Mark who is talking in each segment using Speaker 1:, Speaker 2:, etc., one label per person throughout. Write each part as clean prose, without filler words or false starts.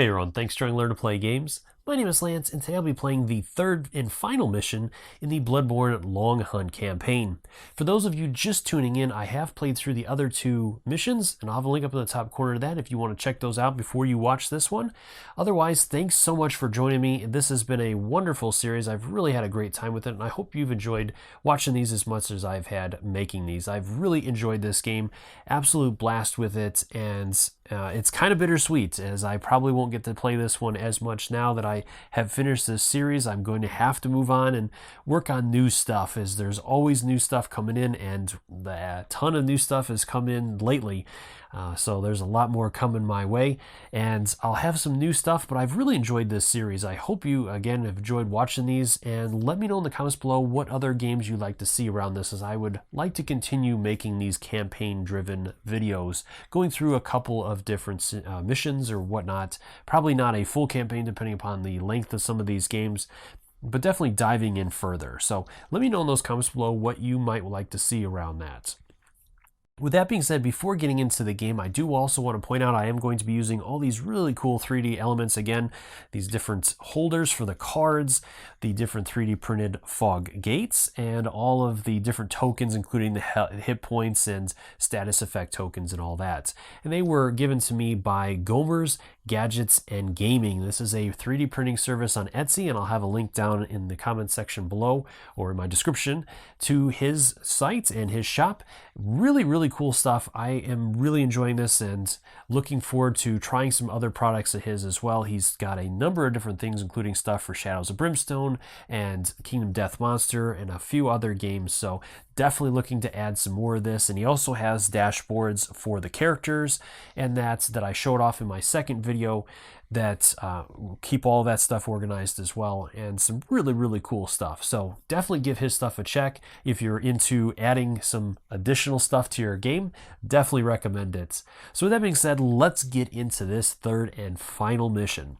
Speaker 1: Hey everyone, thanks for learning to play games. My name is Lance, and today I'll be playing the third and final mission in the Bloodborne Long Hunt campaign. For those of you just tuning in, I have played through the other two missions, and I'll have a link up in the top corner of that if you want to check those out before you watch this one. Otherwise, thanks so much for joining me. This has been a wonderful series. I've really had a great time with it, and I hope you've enjoyed watching these as much as I've had making these. I've really enjoyed this game, absolute blast with it, and it's kind of bittersweet, as I probably won't get to play this one as much now that I have finished this series. I'm going to have to move on and work on new stuff, as there's always new stuff coming in, and a ton of new stuff has come in lately. So there's a lot more coming my way, and I'll have some new stuff, but I've really enjoyed this series. I hope you, again, have enjoyed watching these, and let me know in the comments below what other games you'd like to see around this, as I would like to continue making these campaign-driven videos, going through a couple of different missions or whatnot. Probably not a full campaign, depending upon the length of some of these games, but definitely diving in further. So let me know in those comments below what you might like to see around that. With that being said, before getting into the game, I do also want to point out I am going to be using all these really cool 3D elements again, these different holders for the cards, the different 3D printed fog gates, and all of the different tokens, including the hit points and status effect tokens and all that. And they were given to me by Gomer's Gadgets and Gaming. This is a 3D printing service on Etsy, and I'll have a link down in the comment section below or in my description to his site and his shop. Really cool stuff. I am really enjoying this and looking forward to trying some other products of his as well. He's got a number of different things, including stuff for Shadows of Brimstone and Kingdom Death Monster and a few other games. So definitely looking to add some more of this. And he also has dashboards for the characters, and that I showed off in my second video, that keep all that stuff organized as well, and some really cool stuff. So definitely give his stuff a check if you're into adding some additional stuff to your game. Definitely recommend it. So with that being said, let's get into this third and final mission.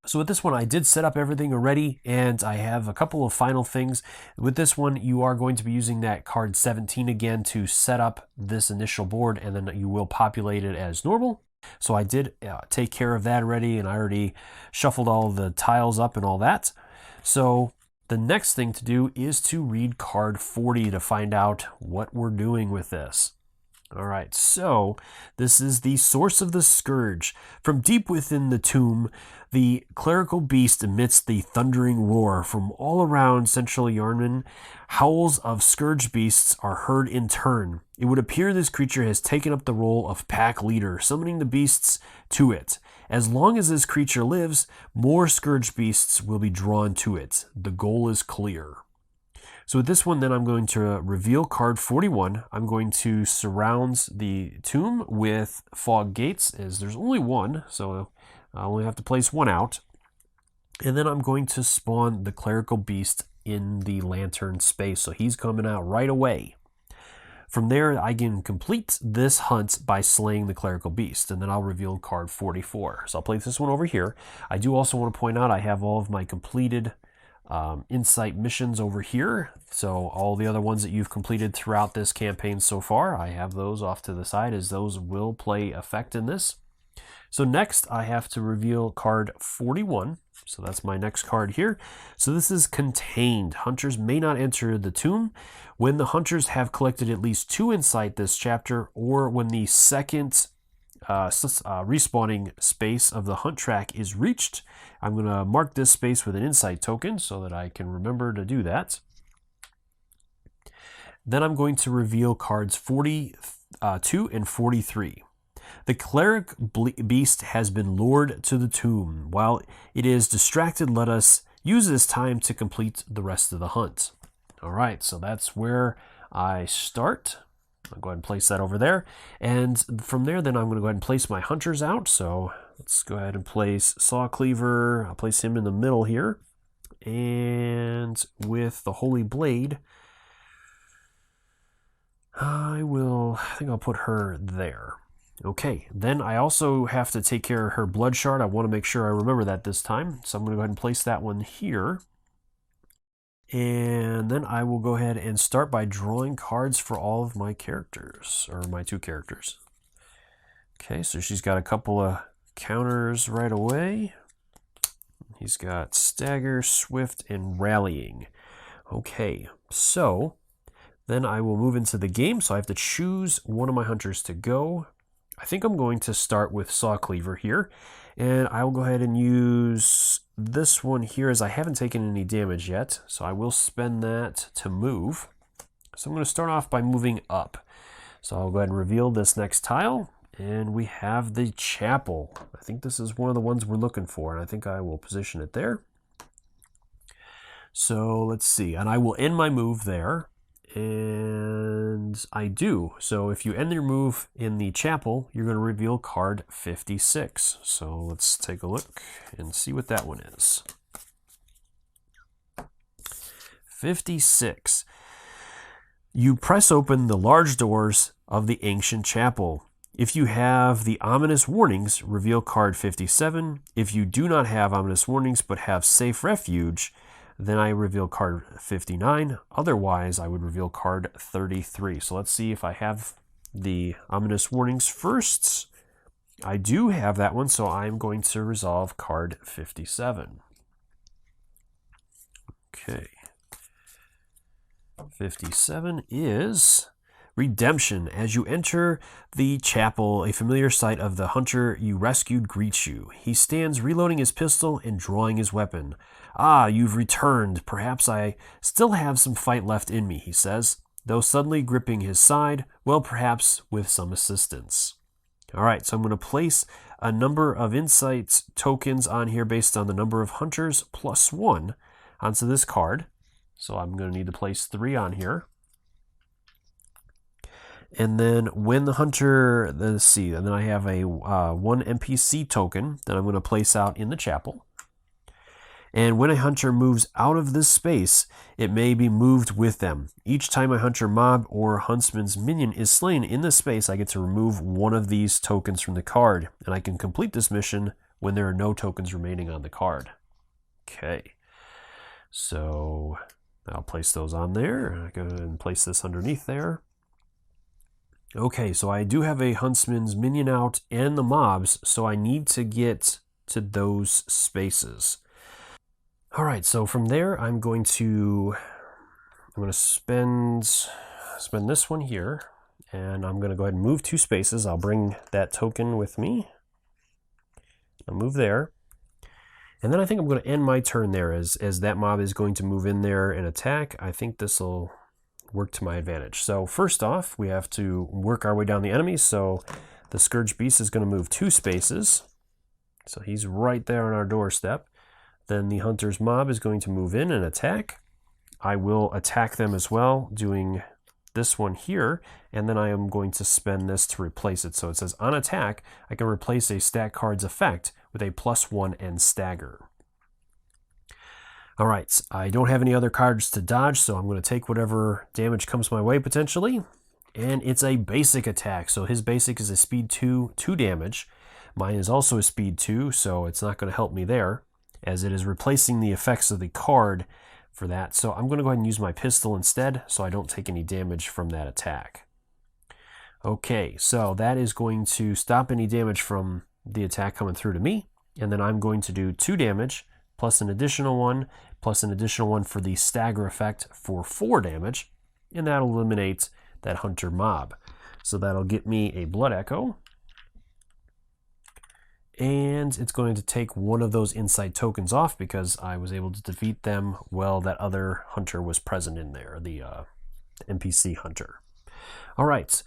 Speaker 1: So with this one, I did set up everything already, and I have a couple of final things. With this one, you are going to be using that card 17 again to set up this initial board, and then you will populate it as normal. So I did take care of that already, and I already shuffled all the tiles up and all that. So the next thing to do is to read card 40 to find out what we're doing with this. All right, so this is the source of the scourge. From deep within the tomb, the Clerical Beast emits the thundering roar. From all around central Yharnum, howls of scourge beasts are heard in turn. It would appear this creature has taken up the role of pack leader, summoning the beasts to it. As long as this creature lives, more scourge beasts will be drawn to it. The goal is clear. So with this one, then I'm going to reveal card 41. I'm going to surround the tomb with fog gates, as there's only one, so I only have to place one out. And then I'm going to spawn the Clerical Beast in the lantern space, so he's coming out right away. From there, I can complete this hunt by slaying the Clerical Beast, and then I'll reveal card 44. So I'll place this one over here. I do also want to point out I have all of my completed insight missions over here. So all the other ones that you've completed throughout this campaign so far, I have those off to the side, as those will play effect in this. So next I have to reveal card 41. So that's my next card here. So this is contained. Hunters may not enter the tomb. When the hunters have collected at least 2 insight this chapter, or when the second respawning space of the hunt track is reached, I'm going to mark this space with an insight token so that I can remember to do that. Then I'm going to reveal cards 42 and 43. The Cleric Beast has been lured to the tomb. While it is distracted, let us use this time to complete the rest of the hunt. All right, so that's where I start. I'll go ahead and place that over there. And from there, then I'm going to go ahead and place my hunters out. So let's go ahead and place Saw Cleaver. I'll place him in the middle here. And with the Holy Blade, I think I'll put her there. Okay, then I also have to take care of her blood shard. I want to make sure I remember that this time. So I'm going to go ahead and place that one here. And then I will go ahead and start by drawing cards for all of my characters, or my 2 characters. Okay, so she's got a couple of counters right away. He's got stagger, swift, and rallying. Okay, so then I will move into the game. So I have to choose one of my hunters to go. I think I'm going to start with Saw Cleaver here. And I will go ahead and use this one here as I haven't taken any damage yet. So I will spend that to move. So I'm going to start off by moving up. So I'll go ahead and reveal this next tile. And we have the chapel. I think this is one of the ones we're looking for. And I think I will position it there. So let's see. And I will end my move there. And I do. So if you end your move in the chapel, you're going to reveal card 56. So let's take a look and see what that one is. 56. You press open the large doors of the ancient chapel. If you have the ominous warnings, reveal card 57. If you do not have ominous warnings but have safe refuge, then I reveal card 59. Otherwise, I would reveal card 33. So let's see if I have the ominous warnings first. I do have that one, so I'm going to resolve card 57. Okay. 57 is Redemption. As you enter the chapel, a familiar sight of the hunter you rescued greets you. He stands reloading his pistol and drawing his weapon. Ah, you've returned. Perhaps I still have some fight left in me, he says, though suddenly gripping his side, well, perhaps with some assistance. All right, so I'm going to place a number of insight tokens on here based on the number of hunters plus 1 onto this card. So I'm going to need to place 3 on here. And then when the hunter, let's see, and then I have a 1 NPC token that I'm going to place out in the chapel. And when a hunter moves out of this space, it may be moved with them. Each time a hunter mob or huntsman's minion is slain in this space, I get to remove one of these tokens from the card. And I can complete this mission when there are no tokens remaining on the card. Okay, so I'll place those on there. I'll go ahead and place this underneath there. Okay, so I do have a huntsman's minion out and the mobs, so I need to get to those spaces. All right, so from there, I'm going to spend this one here, and I'm going to go ahead and move 2 spaces. I'll bring that token with me. I'll move there. And then I think I'm going to end my turn there as that mob is going to move in there and attack. I think this will work to my advantage. So first off, we have to work our way down the enemies. So the Scourge Beast is going to move 2 spaces. So he's right there on our doorstep. Then the Hunter's Mob is going to move in and attack. I will attack them as well, doing this one here, and then I am going to spend this to replace it. So it says on attack, I can replace a stat card's effect with a +1 and stagger. All right, I don't have any other cards to dodge, so I'm going to take whatever damage comes my way potentially. And it's a basic attack, so his basic is a speed 2, 2 damage. Mine is also a speed 2, so it's not going to help me there, as it is replacing the effects of the card for that. So I'm going to go ahead and use my pistol instead, so I don't take any damage from that attack. Okay, so that is going to stop any damage from the attack coming through to me, and then I'm going to do 2 damage, plus an additional 1, plus an additional 1 for the stagger effect for 4 damage, and that'll eliminate that hunter mob. So that'll get me a blood echo, and it's going to take one of those insight tokens off because I was able to defeat them while that other hunter was present in there, the NPC hunter. All right,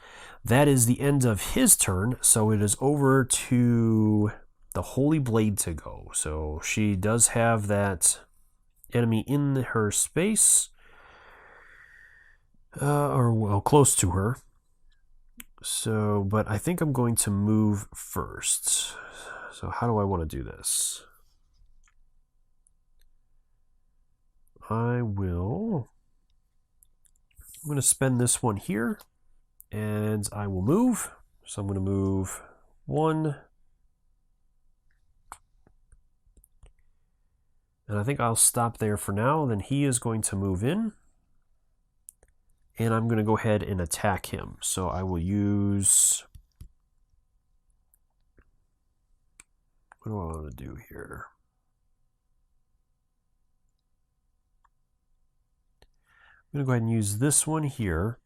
Speaker 1: that is the end of his turn, so it is over to the Holy Blade to go. So she does have that enemy in her space, or well, close to her. So, but I think I'm going to move first. So how do I want to do this? I'm going to spend this one here, and I will move. So I'm going to move 1. And I think I'll stop there for now. Then he is going to move in. And I'm going to go ahead and attack him. So I will use what do I want to do here? I'm going to go ahead and use this one here,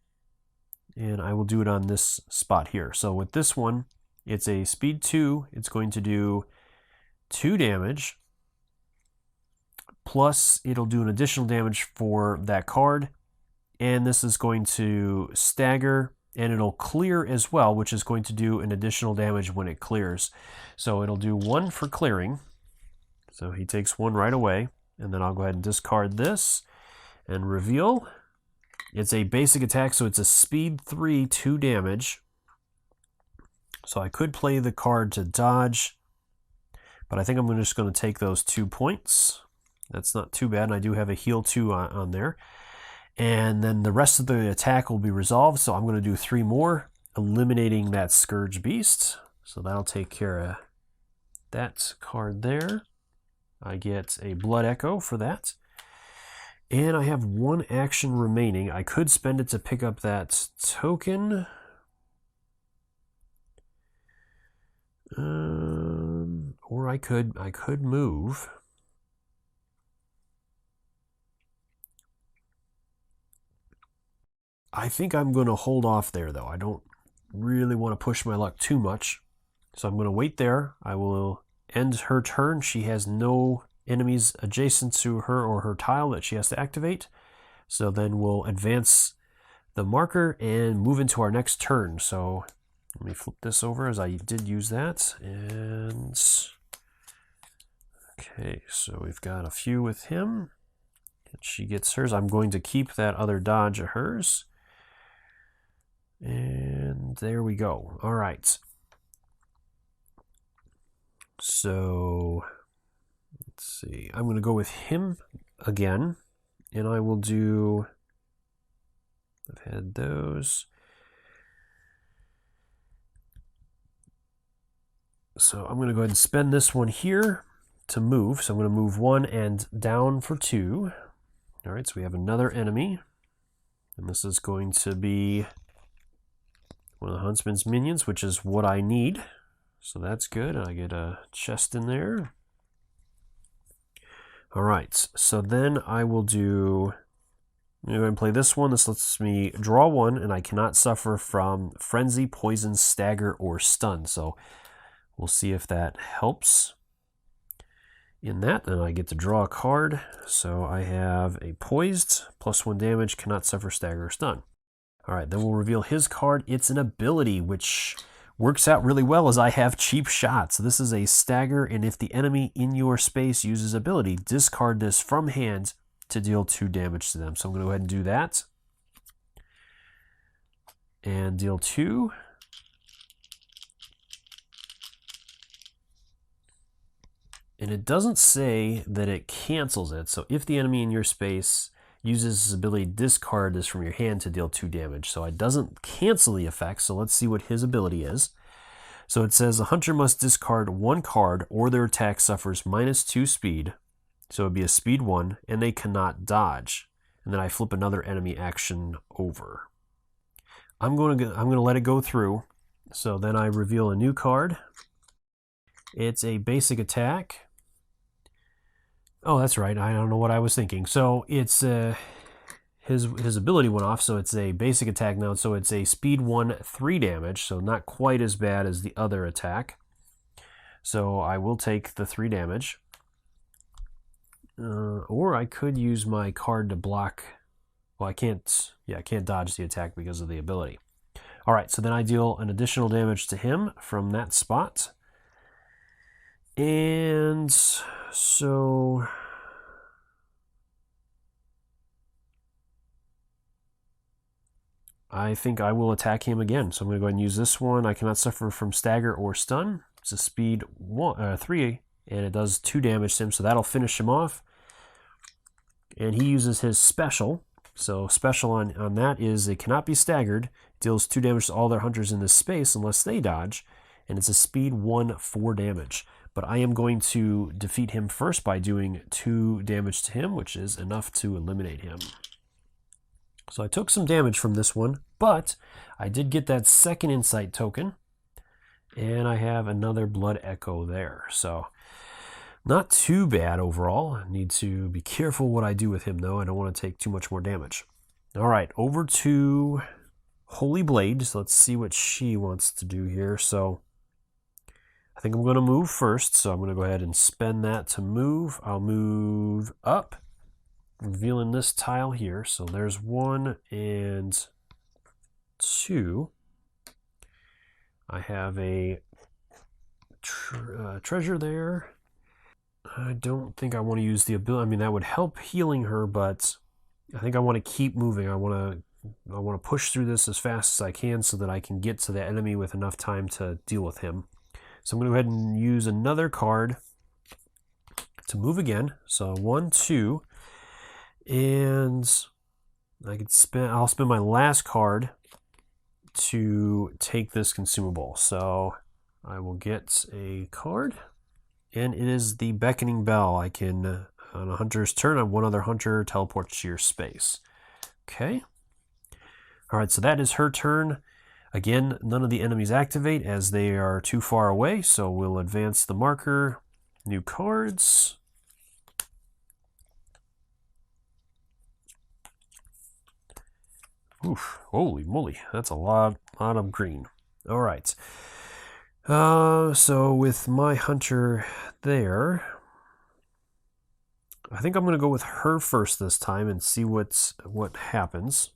Speaker 1: and I will do it on this spot here. So with this one, it's a speed 2. It's going to do 2 damage, plus it'll do an additional damage for that card, and this is going to stagger, and it'll clear as well, which is going to do an additional damage when it clears. So it'll do 1 for clearing, so he takes 1 right away, and then I'll go ahead and discard this and reveal. It's a basic attack, so it's a speed 3, 2 damage. So I could play the card to dodge, but I think I'm just going to take those 2 points. That's not too bad, and I do have a heal 2 on there. And then the rest of the attack will be resolved, so I'm going to do 3 more, eliminating that Scourge Beast. So that'll take care of that card there. I get a Blood Echo for that. And I have 1 action remaining. I could spend it to pick up that token. Or I could move. I think I'm going to hold off there, though. I don't really want to push my luck too much. So I'm going to wait there. I will end her turn. She has no enemies adjacent to her or her tile that she has to activate. So then we'll advance the marker and move into our next turn. So let me flip this over, as I did use that. And okay, so we've got a few with him. And she gets hers. I'm going to keep that other dodge of hers. And there we go. All right. So let's see. I'm going to go with him again. And I will do... I've had those. So I'm going to go ahead and spend this one here to move. So I'm going to move 1 and down for 2. All right, so we have another enemy. And this is going to be one of the Huntsman's minions, which is what I need. So that's good. I get a chest in there. All right, so then I will do... I'm going to go ahead and play this one. This lets me draw 1, and I cannot suffer from Frenzy, Poison, Stagger, or Stun. So we'll see if that helps in that. And I get to draw a card. So I have a Poised, +1 damage, cannot suffer Stagger or Stun. All right, then we'll reveal his card. It's an ability, which works out really well as I have Cheap Shot. So this is a stagger, and if the enemy in your space uses ability, discard this from hand to deal 2 damage to them. So I'm going to go ahead and do that. And deal 2. And it doesn't say that it cancels it. So if the enemy in your space uses his ability, discard this from your hand to deal 2 damage. So it doesn't cancel the effect. So let's see what his ability is. So it says a hunter must discard 1 card or their attack suffers -2 speed. So it'd be a speed 1, and they cannot dodge. And then I flip another enemy action over. I'm going to let it go through. So then I reveal a new card. It's a basic attack. Oh, that's right. I don't know what I was thinking. So it's his ability went off, so it's a basic attack now. So it's a speed 1, 3 damage. So not quite as bad as the other attack. So I will take the 3 damage. Or I could use my card to block. Well, I can't. Yeah, I can't dodge the attack because of the ability. All right, so then I deal an additional damage to him from that spot. And so I think I will attack him again. So I'm going to go ahead and use this one. I cannot suffer from stagger or stun. It's a speed 3, and it does 2 damage to him, so that'll finish him off. And he uses his special. So special on that is it cannot be staggered. It deals 2 damage to all their hunters in this space unless they dodge. And it's a speed 1, 4 damage. But I am going to defeat him first by doing 2 damage to him, which is enough to eliminate him. So I took some damage from this one, but I did get that second insight token. And I have another blood echo there. So not too bad overall. I need to be careful what I do with him, though. I don't want to take too much more damage. All right, over to Holy Blade. So let's see what she wants to do here. So I think I'm going to move first. So I'm going to go ahead and spend that to move. I'll move up, revealing this tile here. So there's 1 and 2. I have a treasure there. I don't think I want to use the ability. I mean, that would help healing her, but I think I want to keep moving. I want to push through this as fast as I can so that I can get to the enemy with enough time to deal with him. So I'm going to go ahead and use another card to move again. So 1, 2, and I'll spend my last card to take this consumable. So I will get a card, and it is the Beckoning Bell. I can, on a hunter's turn, on one other hunter, teleport to your space. Okay. All right, so that is her turn. Again, none of the enemies activate as they are too far away, so we'll advance the marker. New cards. Oof, holy moly, that's a lot of green. All right. So with my hunter there, I think I'm going to go with her first this time and see what happens.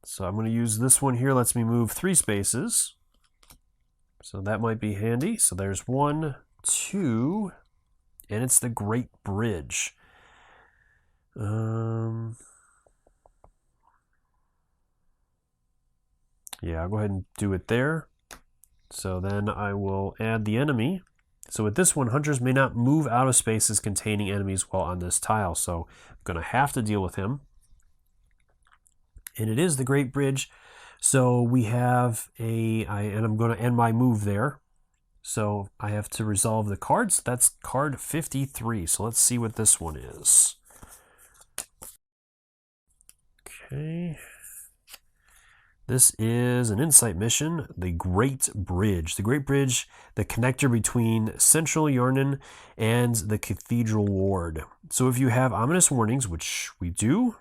Speaker 1: So I'm going to use this one here. Lets me move 3 spaces. So that might be handy. So there's 1, 2, and it's the Great Bridge. Yeah, I'll go ahead and do it there. So then I will add the enemy. So with this one, hunters may not move out of spaces containing enemies while on this tile. So I'm going to have to deal with him. And it is the Great Bridge. So we have and I'm going to end my move there. So I have to resolve the cards. That's card 53. So let's see what this one is. Okay. This is an insight mission, the Great Bridge. The Great Bridge, the connector between Central Yharnum and the Cathedral Ward. So if you have ominous warnings, which we do,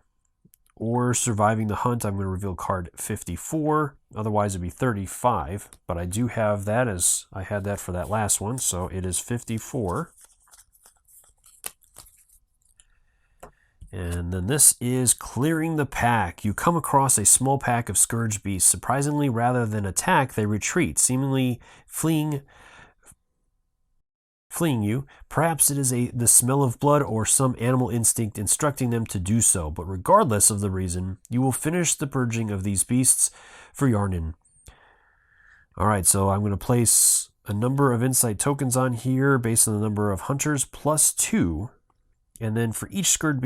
Speaker 1: or surviving the hunt, I'm going to reveal card 54. Otherwise, it'd be 35. But I do have that as I had that for that last one, so it is 54. And then this is Clearing the Pack. You come across a small pack of scourge beasts. Surprisingly, rather than attack, they retreat, seemingly fleeing you. Perhaps it is the smell of blood or some animal instinct instructing them to do so. But regardless of the reason, you will finish the purging of these beasts for Yharnum. All right, so I'm going to place a number of insight tokens on here based on the number of hunters plus 2. And then for each scourge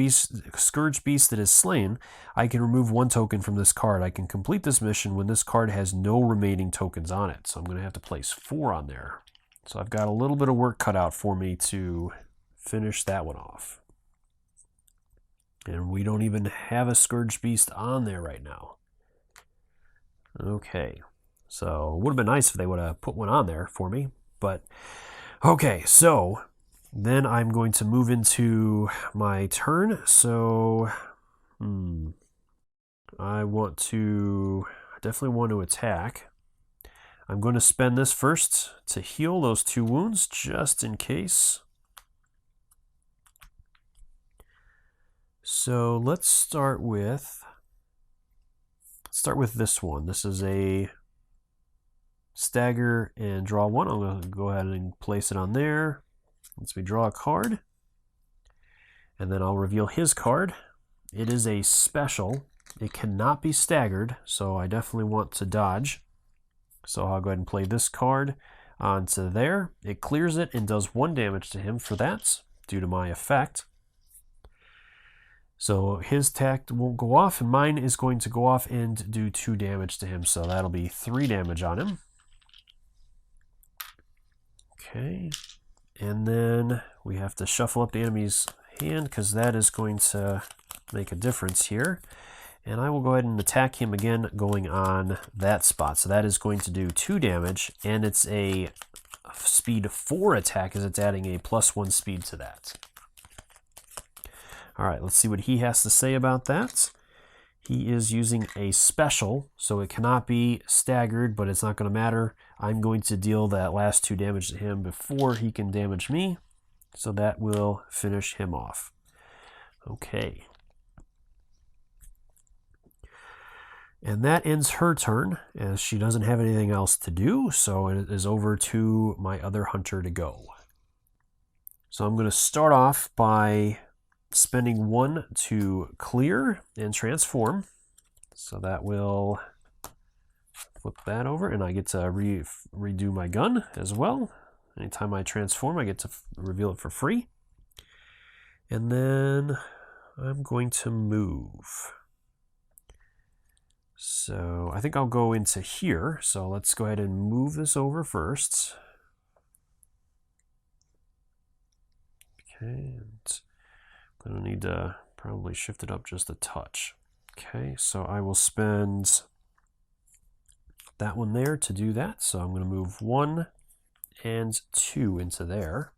Speaker 1: beast that is slain, I can remove 1 token from this card. I can complete this mission when this card has no remaining tokens on it. So I'm going to have to place 4 on there. So I've got a little bit of work cut out for me to finish that one off. And we don't even have a scourge beast on there right now. Okay, so it would have been nice if they would have put one on there for me. But okay, so then I'm going to move into my turn. So I definitely want to attack. I'm going to spend this first to heal those 2 wounds just in case. So let's start with this one. This is a stagger and draw 1. I'm going to go ahead and place it on there. Let's draw a card, and then I'll reveal his card. It is a special. It cannot be staggered, so I definitely want to dodge. So I'll go ahead and play this card onto there. It clears it and does 1 damage to him for that, due to my effect. So his attack won't go off, and mine is going to go off and do 2 damage to him, so that'll be 3 damage on him. Okay. And then we have to shuffle up the enemy's hand because that is going to make a difference here. And I will go ahead and attack him again, going on that spot. So that is going to do 2 damage, and it's a speed 4 attack as it's adding a +1 speed to that. All right, let's see what he has to say about that. He is using a special, so it cannot be staggered, but it's not going to matter. I'm going to deal that last 2 damage to him before he can damage me, so that will finish him off. Okay. And that ends her turn, as she doesn't have anything else to do, so it is over to my other hunter to go. So I'm going to start off by spending 1 to clear and transform. So that will flip that over, and I get to redo my gun as well. Anytime I transform, I get to reveal it for free. And then I'm going to move. So I think I'll go into here. So let's go ahead and move this over first. Okay, and I'm going to need to probably shift it up just a touch. Okay, so I will spend that one there to do that. So I'm going to move 1 and 2 into there.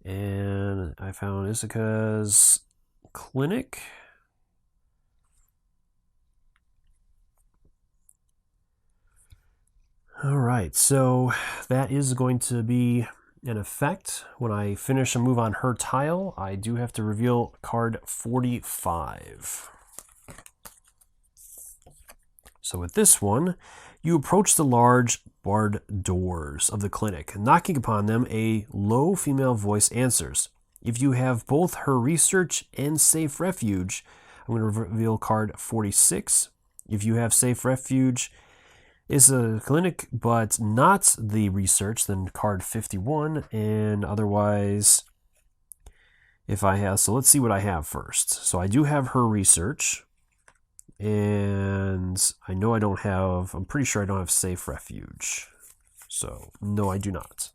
Speaker 1: And I found Issachka's clinic. All right, so that is going to be an effect. When I finish a move on her tile, I do have to reveal card 45. So with this one, you approach the large barred doors of the clinic. Knocking upon them, a low female voice answers. If you have both her research and safe refuge, I'm going to reveal card 46. If you have safe refuge, is a clinic, but not the research, then card 51, and otherwise, if I have, so let's see what I have first. So I do have her research, and I know I don't have, I'm pretty sure I don't have safe refuge. So, no, I do not.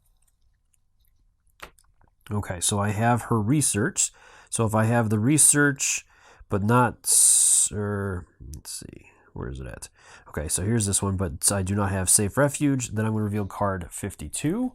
Speaker 1: Okay, so I have her research. So if I have the research, but not, let's see. Where is it at? Okay, so here's this one, but I do not have safe refuge. Then I'm going to reveal card 52.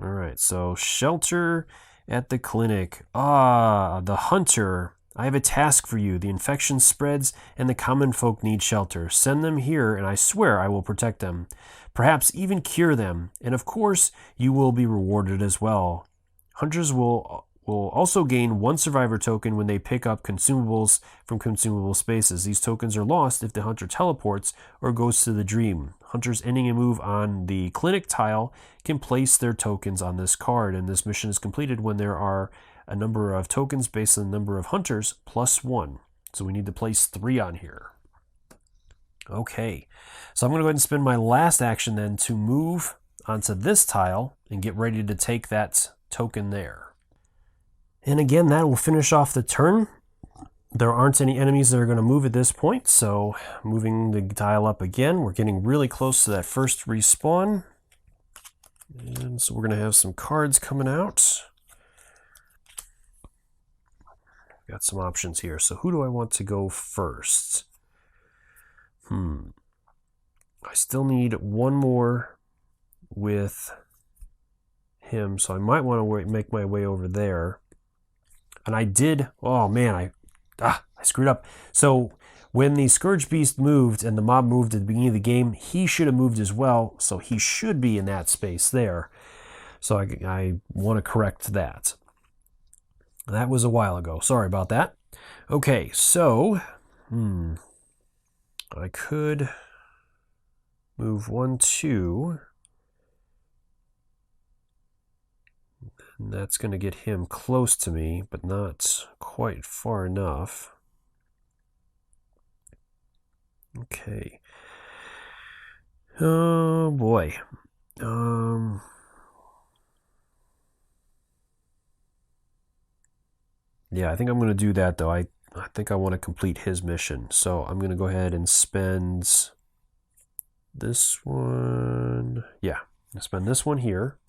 Speaker 1: All right, so shelter at the clinic. Ah, the hunter. I have a task for you. The infection spreads and the common folk need shelter. Send them here and I swear I will protect them. Perhaps even cure them. And of course, you will be rewarded as well. Hunters will also gain 1 survivor token when they pick up consumables from consumable spaces. These tokens are lost if the hunter teleports or goes to the dream. Hunters ending a move on the clinic tile can place their tokens on this card, and this mission is completed when there are a number of tokens based on the number of hunters plus 1. So we need to place 3 on here. Okay, so I'm going to go ahead and spend my last action then to move onto this tile and get ready to take that token there. And again, that will finish off the turn. There aren't any enemies that are going to move at this point, so moving the tile up again, we're getting really close to that first respawn. And so we're going to have some cards coming out. Got some options here. So who do I want to go first? I still need 1 more with him, so I might want to make my way over there. And I did, oh man, I screwed up. So when the Scourge Beast moved and the mob moved at the beginning of the game, he should have moved as well, so he should be in that space there. So I want to correct that. That was a while ago. Sorry about that. Okay, so I could move 1, 2. And that's going to get him close to me, but not quite far enough. Okay. Oh boy. Yeah, I think I'm going to do that though. I think I want to complete his mission. So I'm going to go ahead and spend this one. Yeah, I'll spend this one here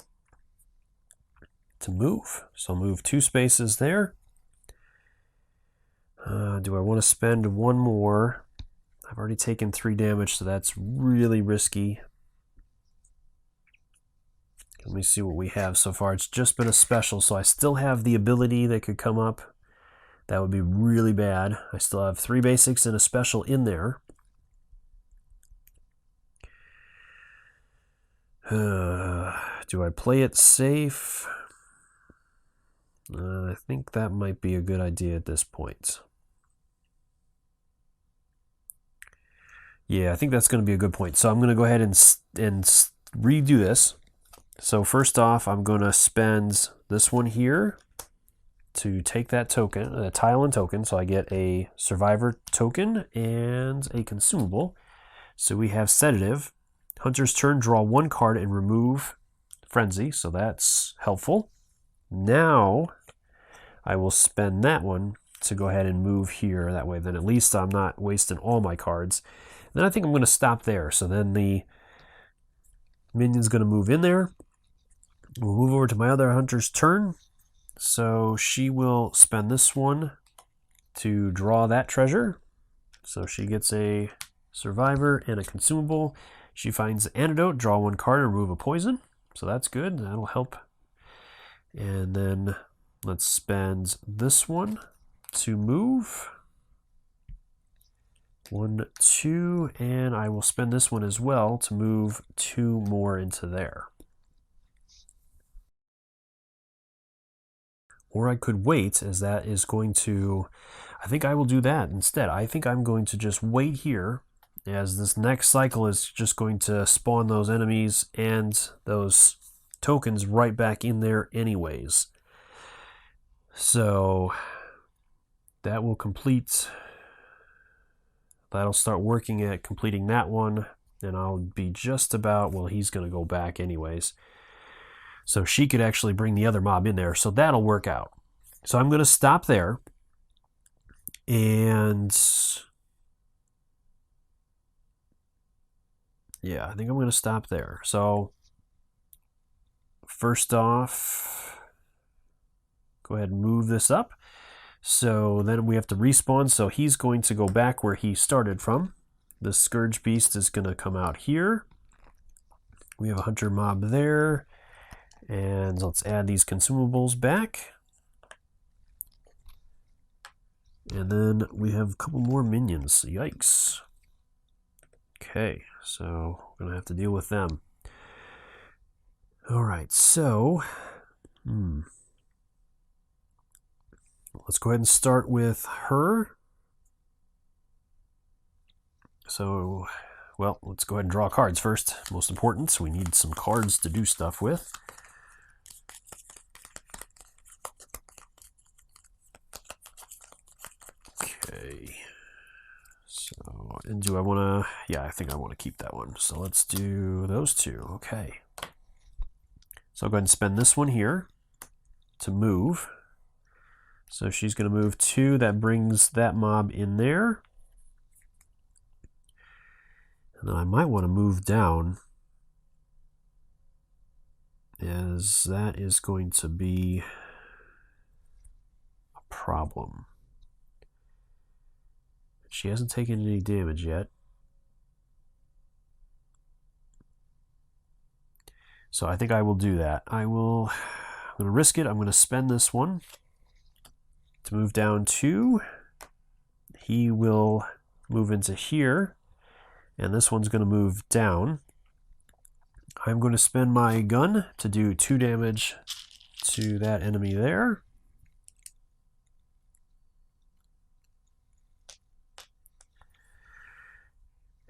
Speaker 1: to move. So move 2 spaces there. Do I want to spend 1 more? I've already taken 3 damage, so that's really risky. Let me see what we have so far. It's just been a special, so I still have the ability that could come up. That would be really bad. I still have 3 basics and a special in there. Do I play it safe? I think that might be a good idea at this point. Yeah, I think that's going to be a good point. So I'm going to go ahead and redo this. So first off, I'm going to spend this one here to take that token, a tile and token. So I get a survivor token and a consumable. So we have sedative. Hunter's turn, draw 1 card and remove frenzy. So that's helpful. Now I will spend that one to go ahead and move here. That way, then at least I'm not wasting all my cards. And then I think I'm going to stop there. So then the minion's going to move in there. We'll move over to my other hunter's turn. So she will spend this one to draw that treasure. So she gets a survivor and a consumable. She finds the antidote, draw 1 card and remove a poison. So that's good. That'll help. And then let's spend this one to move. 1, 2, and I will spend this one as well to move 2 more into there. Or I could wait, as that is going to... I think I will do that instead. I think I'm going to just wait here, as this next cycle is just going to spawn those enemies and those tokens right back in there anyways. So that will complete... That'll start working at completing that one, and I'll be just about... Well, he's going to go back anyways. So she could actually bring the other mob in there. So that'll work out. So I'm going to stop there. And yeah, I think I'm going to stop there. So first off, go ahead and move this up. So then we have to respawn. So he's going to go back where he started from. The Scourge Beast is going to come out here. We have a hunter mob there. And let's add these consumables back. And then we have a couple more minions. Yikes. Okay, so we're going to have to deal with them. Alright, so... Let's go ahead and start with her. So, well, let's go ahead and draw cards first. Most important, so we need some cards to do stuff with. Okay. So, and do I want to... Yeah, I think I want to keep that one. So let's do those 2. Okay. So I'll go ahead and spend this one here to move. So she's going to move 2. That brings that mob in there. And then I might want to move down, as that is going to be a problem. She hasn't taken any damage yet. So I think I will do that. I'm going to risk it. I'm going to spend this one to move down 2. He will move into here, and this one's going to move down. I'm going to spend my gun to do 2 damage to that enemy there.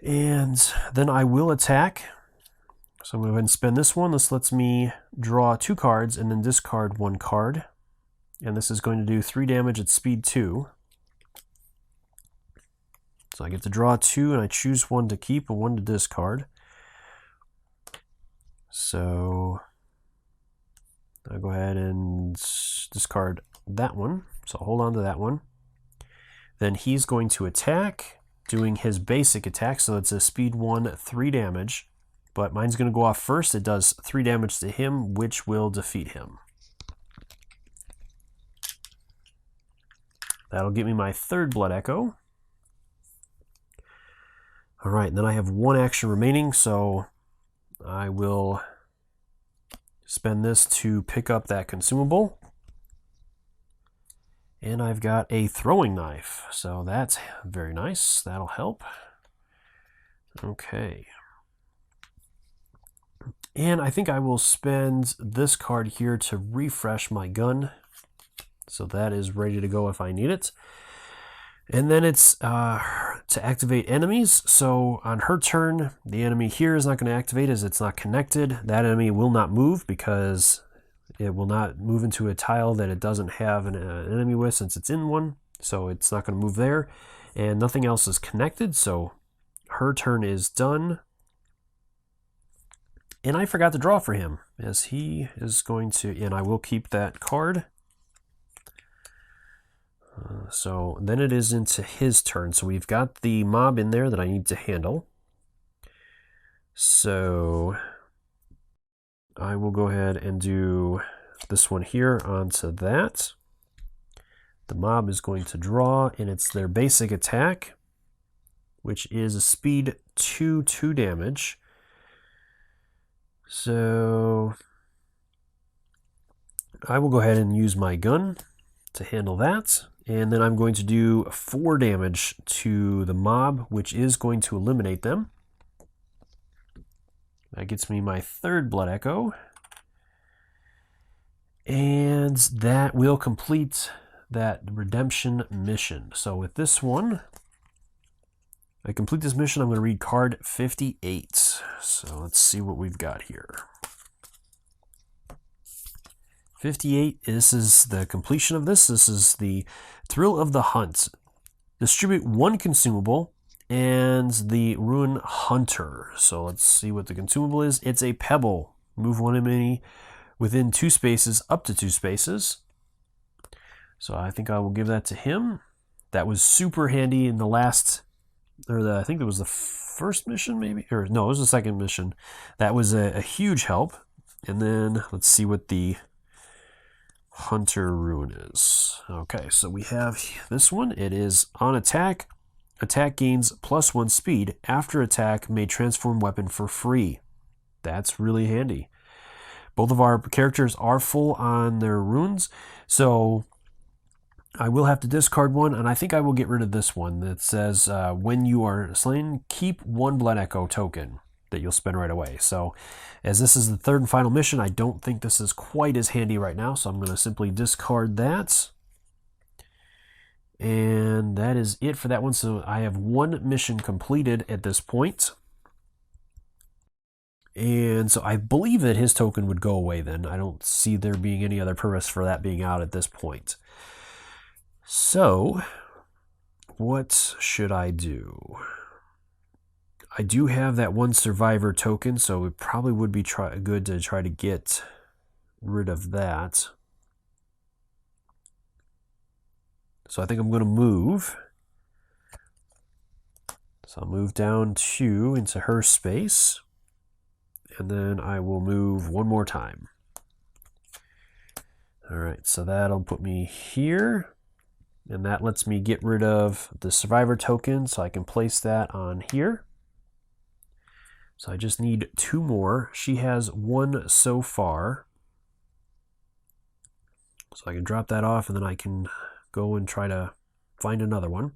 Speaker 1: And then I will attack. So I'm going to go ahead and spend this one. This lets me draw 2 cards and then discard 1 card. And this is going to do 3 damage at speed 2. So I get to draw 2, and I choose 1 to keep and 1 to discard. So I'll go ahead and discard that one. So hold on to that one. Then he's going to attack, doing his basic attack. So it's a speed 1, 3 damage. But mine's going to go off first. It does 3 damage to him, which will defeat him. That'll give me my third blood echo. All right, and then I have one action remaining, so I will spend this to pick up that consumable. And I've got a throwing knife, so that's very nice. That'll help. Okay. And I think I will spend this card here to refresh my gun. So that is ready to go if I need it. And then it's to activate enemies. So on her turn, the enemy here is not going to activate as it's not connected. That enemy will not move because it will not move into a tile that it doesn't have an enemy with since it's in one. So it's not going to move there. And nothing else is connected. So her turn is done. And I forgot to draw for him as he is going to, and I will keep that card. So then it is into his turn. So we've got the mob in there that I need to handle. So I will go ahead and do this one here onto that. The mob is going to draw, and it's their basic attack, which is a speed 2 damage. So I will go ahead and use my gun to handle that. And then I'm going to do 4 damage to the mob, which is going to eliminate them. That gets me my third blood echo. And that will complete that redemption mission. So with this one, I complete this mission, I'm going to read card 58. So let's see what we've got here. 58, this is the completion of this. This is the Thrill of the Hunt. Distribute 1 consumable and the Rune Hunter. So let's see what the consumable is. It's a pebble. Move 1 enemy within 2 spaces, up to 2 spaces. So I think I will give that to him. That was super handy in the last, I think it was the first mission maybe? Or no, it was the second mission. That was a huge help. And then let's see what the Hunter Rune is. Okay, so we have this one. It is on attack. Attack gains +1 speed. After attack, may transform weapon for free. That's really handy. Both of our characters are full on their runes, so I will have to discard one, and I think I will get rid of this one that says, when you are slain, keep 1 Blood Echo token that you'll spend right away. So as this is the third and final mission, I don't think this is quite as handy right now, so I'm going to simply discard that. And that is it for that one. So I have 1 mission completed at this point. And so I believe that his token would go away then. I don't see there being any other purpose for that being out at this point. So what should I do? I do have that 1 survivor token, so it probably would be good to try to get rid of that. So I think I'm going to move. So I'll move down 2 into her space. And then I will move 1 more time. All right, so that'll put me here. And that lets me get rid of the survivor token, so I can place that on here. So I just need 2 more. She has 1 so far. So I can drop that off, and then I can go and try to find another one.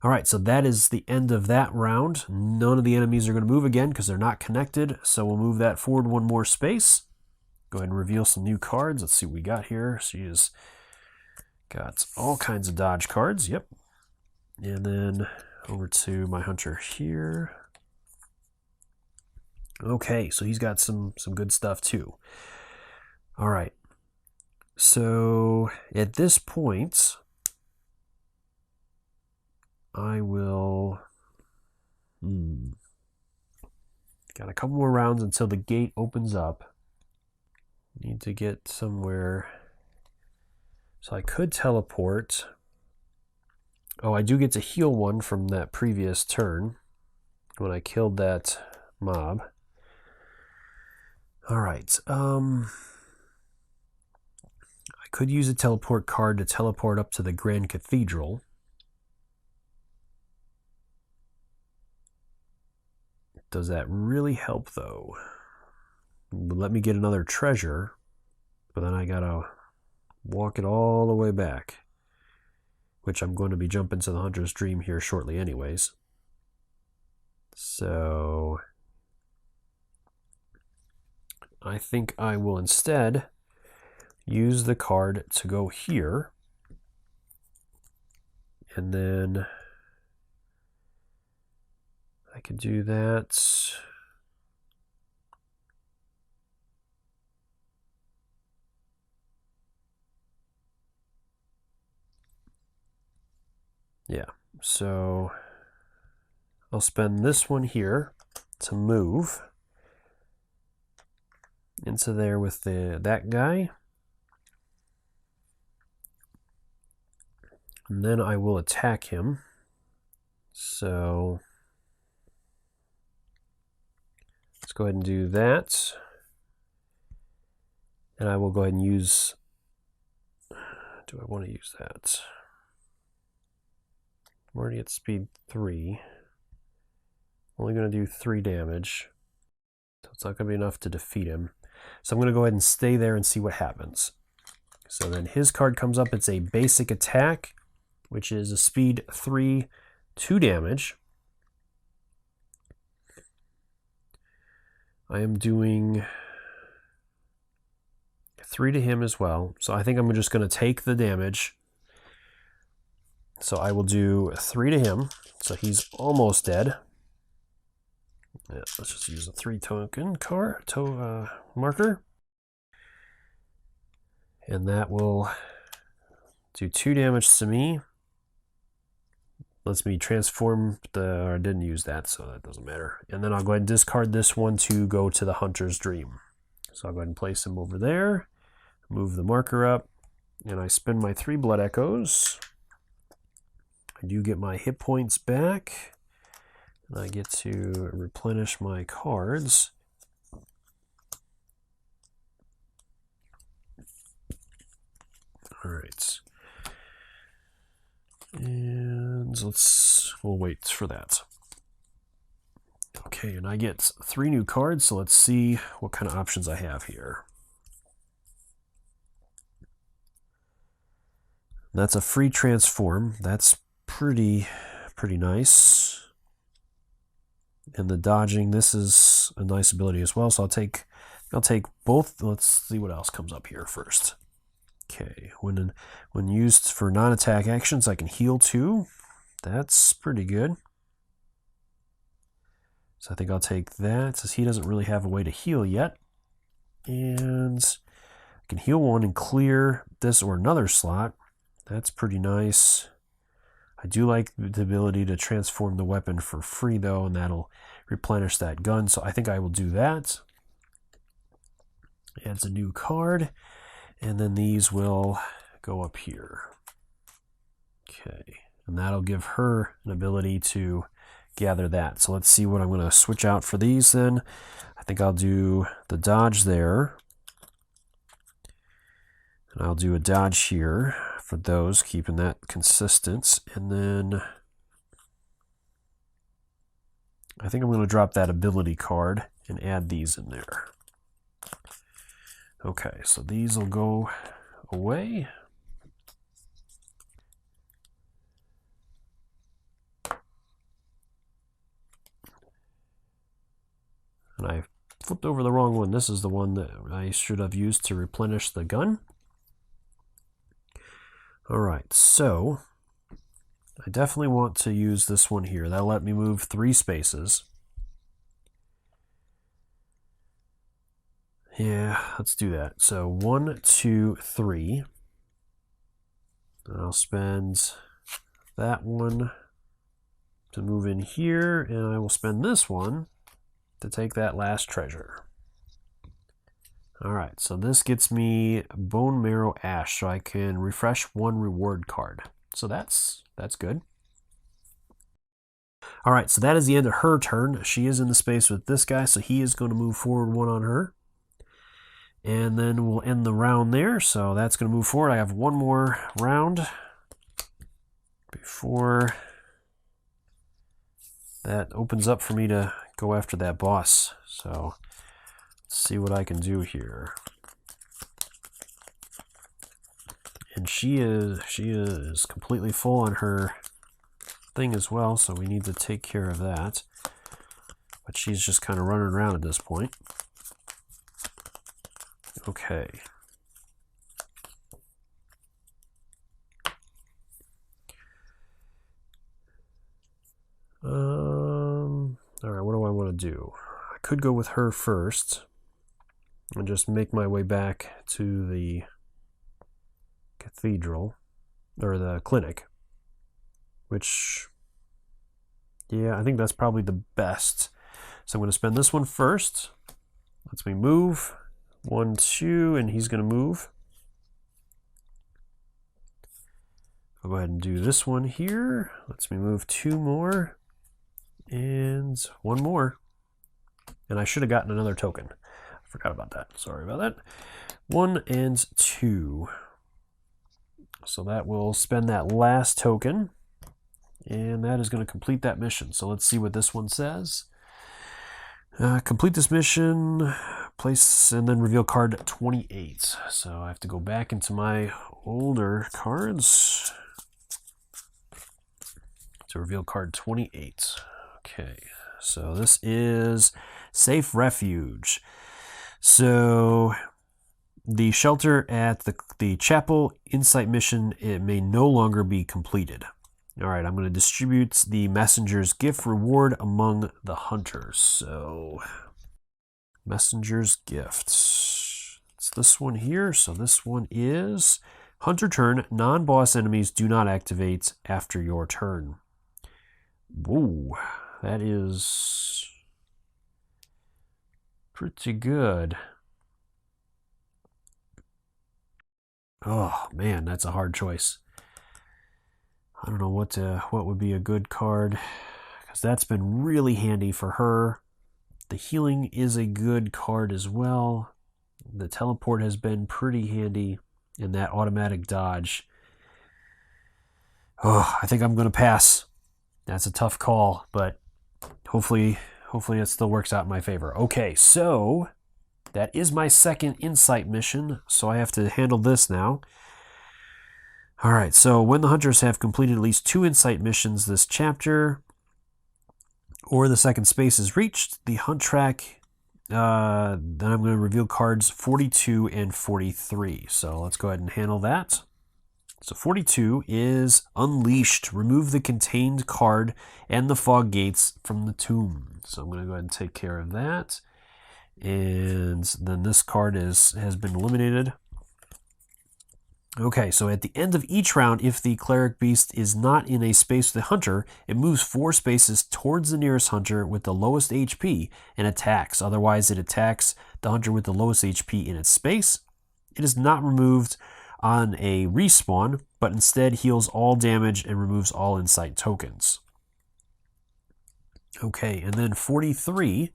Speaker 1: All right, so that is the end of that round. None of the enemies are going to move again because they're not connected. So we'll move that forward 1 more space. Go ahead and reveal some new cards. Let's see what we got here. She's got all kinds of dodge cards. Yep. And then over to my hunter here. Okay, so he's got some good stuff too. All right. So at this point, I will... Got a couple more rounds until the gate opens up. Need to get somewhere. So I could teleport. Oh, I do get to heal 1 from that previous turn when I killed that mob. All right. I could use a teleport card to teleport up to the Grand Cathedral. Does that really help, though? Let me get another treasure, but then I gotta walk it all the way back, which I'm going to be jumping to the Hunter's Dream here shortly anyways. So I think I will instead use the card to go here, and then I can do that. Yeah, so I'll spend this one here to move into there with that guy. And then I will attack him. So let's go ahead and do that. And I will go ahead and use... Do I want to use that? I'm already at speed 3. Only going to do 3 damage. So it's not going to be enough to defeat him. So I'm going to go ahead and stay there and see what happens. So then his card comes up. It's a basic attack, which is a speed 3, 2 damage. I am doing 3 to him as well. So I think I'm just going to take the damage. So I will do 3 to him. So he's almost dead. Yeah, let's just use a 3 token card, marker. And that will do 2 damage to me. Lets me transform I didn't use that, so that doesn't matter. And then I'll go ahead and discard this one to go to the Hunter's Dream. So I'll go ahead and place him over there, move the marker up, and I spend my 3 blood echoes. I do get my hit points back, and I get to replenish my cards. All right. And we'll wait for that. Okay, and I get 3 new cards, so let's see what kind of options I have here. That's a free transform. That's pretty nice. And the dodging, this is a nice ability as well, so I'll take both. Let's see what else comes up here first. Okay, when used for non-attack actions, I can heal 2. That's pretty good. So I think I'll take that, since he doesn't really have a way to heal yet. And I can heal 1 and clear this or another slot. That's pretty nice. I do like the ability to transform the weapon for free, though, and that'll replenish that gun. So I think I will do that. Adds a new card. And then these will go up here. Okay. And that'll give her an ability to gather that. So let's see what I'm going to switch out for these then. I think I'll do the dodge there. And I'll do a dodge here for those, keeping that consistent. And then I think I'm going to drop that ability card and add these in there. Okay, so these will go away. And I flipped over the wrong one. This is the one that I should have used to replenish the gun. All right, so I definitely want to use this one here. That'll let me move 3 spaces. Yeah, let's do that. So 1, 2, 3. And I'll spend that one to move in here, and I will spend this one to take that last treasure. All right, so this gets me Bone Marrow Ash, so I can refresh 1 reward card. So that's good. All right, so that is the end of her turn. She is in the space with this guy, so he is going to move forward 1 on her. And then we'll end the round there. So that's going to move forward. I have one more round before that opens up for me to go after that boss. So let's see what I can do here. And she is completely full on her thing as well, so we need to take care of that. But she's just kind of running around at this point. Okay. All right, what do I want to do? I could go with her first and just make my way back to the cathedral, or the clinic, which, yeah, I think that's probably the best. So I'm going to spend this one first. Lets me move. 1, 2, and he's going to move. I'll go ahead and do this one here. Lets me move 2 more. And 1 more. And I should have gotten another token. I forgot about that. Sorry about that. 1 and 2. So that will spend that last token. And that is going to complete that mission. So let's see what this one says. Complete this mission, place, and then reveal card 28. So I have to go back into my older cards to reveal card 28. Okay, so this is Safe Refuge. So the shelter at the chapel insight mission, it may no longer be completed. All right, I'm going to distribute the messenger's gift reward among the hunters. So, messenger's gifts. It's this one here. So this one is hunter turn. Non-boss enemies do not activate after your turn. Whoa, that is pretty good. Oh man, that's a hard choice. I don't know what would be a good card, because that's been really handy for her. The healing is a good card as well. The teleport has been pretty handy, and that automatic dodge. Oh, I think I'm going to pass. That's a tough call, but hopefully it still works out in my favor. Okay, so that is my second insight mission, so I have to handle this now. All right, so when the hunters have completed at least 2 insight missions this chapter, or the second space is reached, the hunt track, then I'm going to reveal cards 42 and 43. So let's go ahead and handle that. So 42 is Unleashed. Remove the contained card and the fog gates from the tomb. So I'm going to go ahead and take care of that. And then this card has been eliminated. Okay, so at the end of each round, if the Cleric Beast is not in a space with the hunter, it moves 4 spaces towards the nearest hunter with the lowest HP and attacks. Otherwise, it attacks the hunter with the lowest HP in its space. It is not removed on a respawn, but instead heals all damage and removes all insight tokens. Okay, and then 43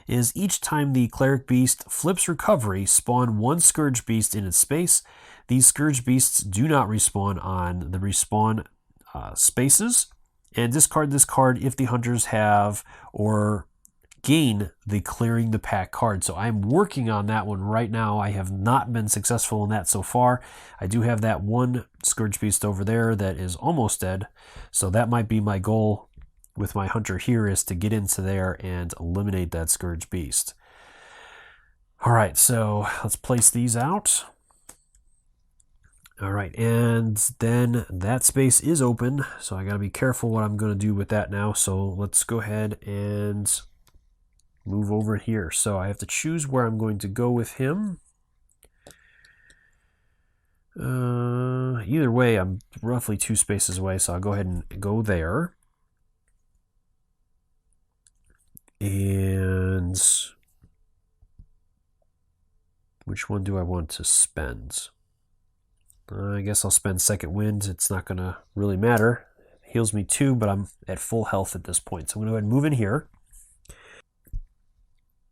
Speaker 1: is each time the Cleric Beast flips recovery, spawn 1 Scourge Beast in its space. These Scourge Beasts do not respawn on the respawn spaces. And discard this card if the hunters have or gain the Clearing the Pack card. So I'm working on that one right now. I have not been successful in that so far. I do have that 1 Scourge Beast over there that is almost dead. So that might be my goal with my hunter here, is to get into there and eliminate that Scourge Beast. All right, so let's place these out. All right, and then that space is open, so I got to be careful what I'm going to do with that now. So let's go ahead and move over here. So I have to choose where I'm going to go with him. Either way, I'm roughly 2 spaces away, so I'll go ahead and go there. And which one do I want to spend? I guess I'll spend Second Wind. It's not going to really matter. It heals me 2, but I'm at full health at this point. So I'm going to go ahead and move in here.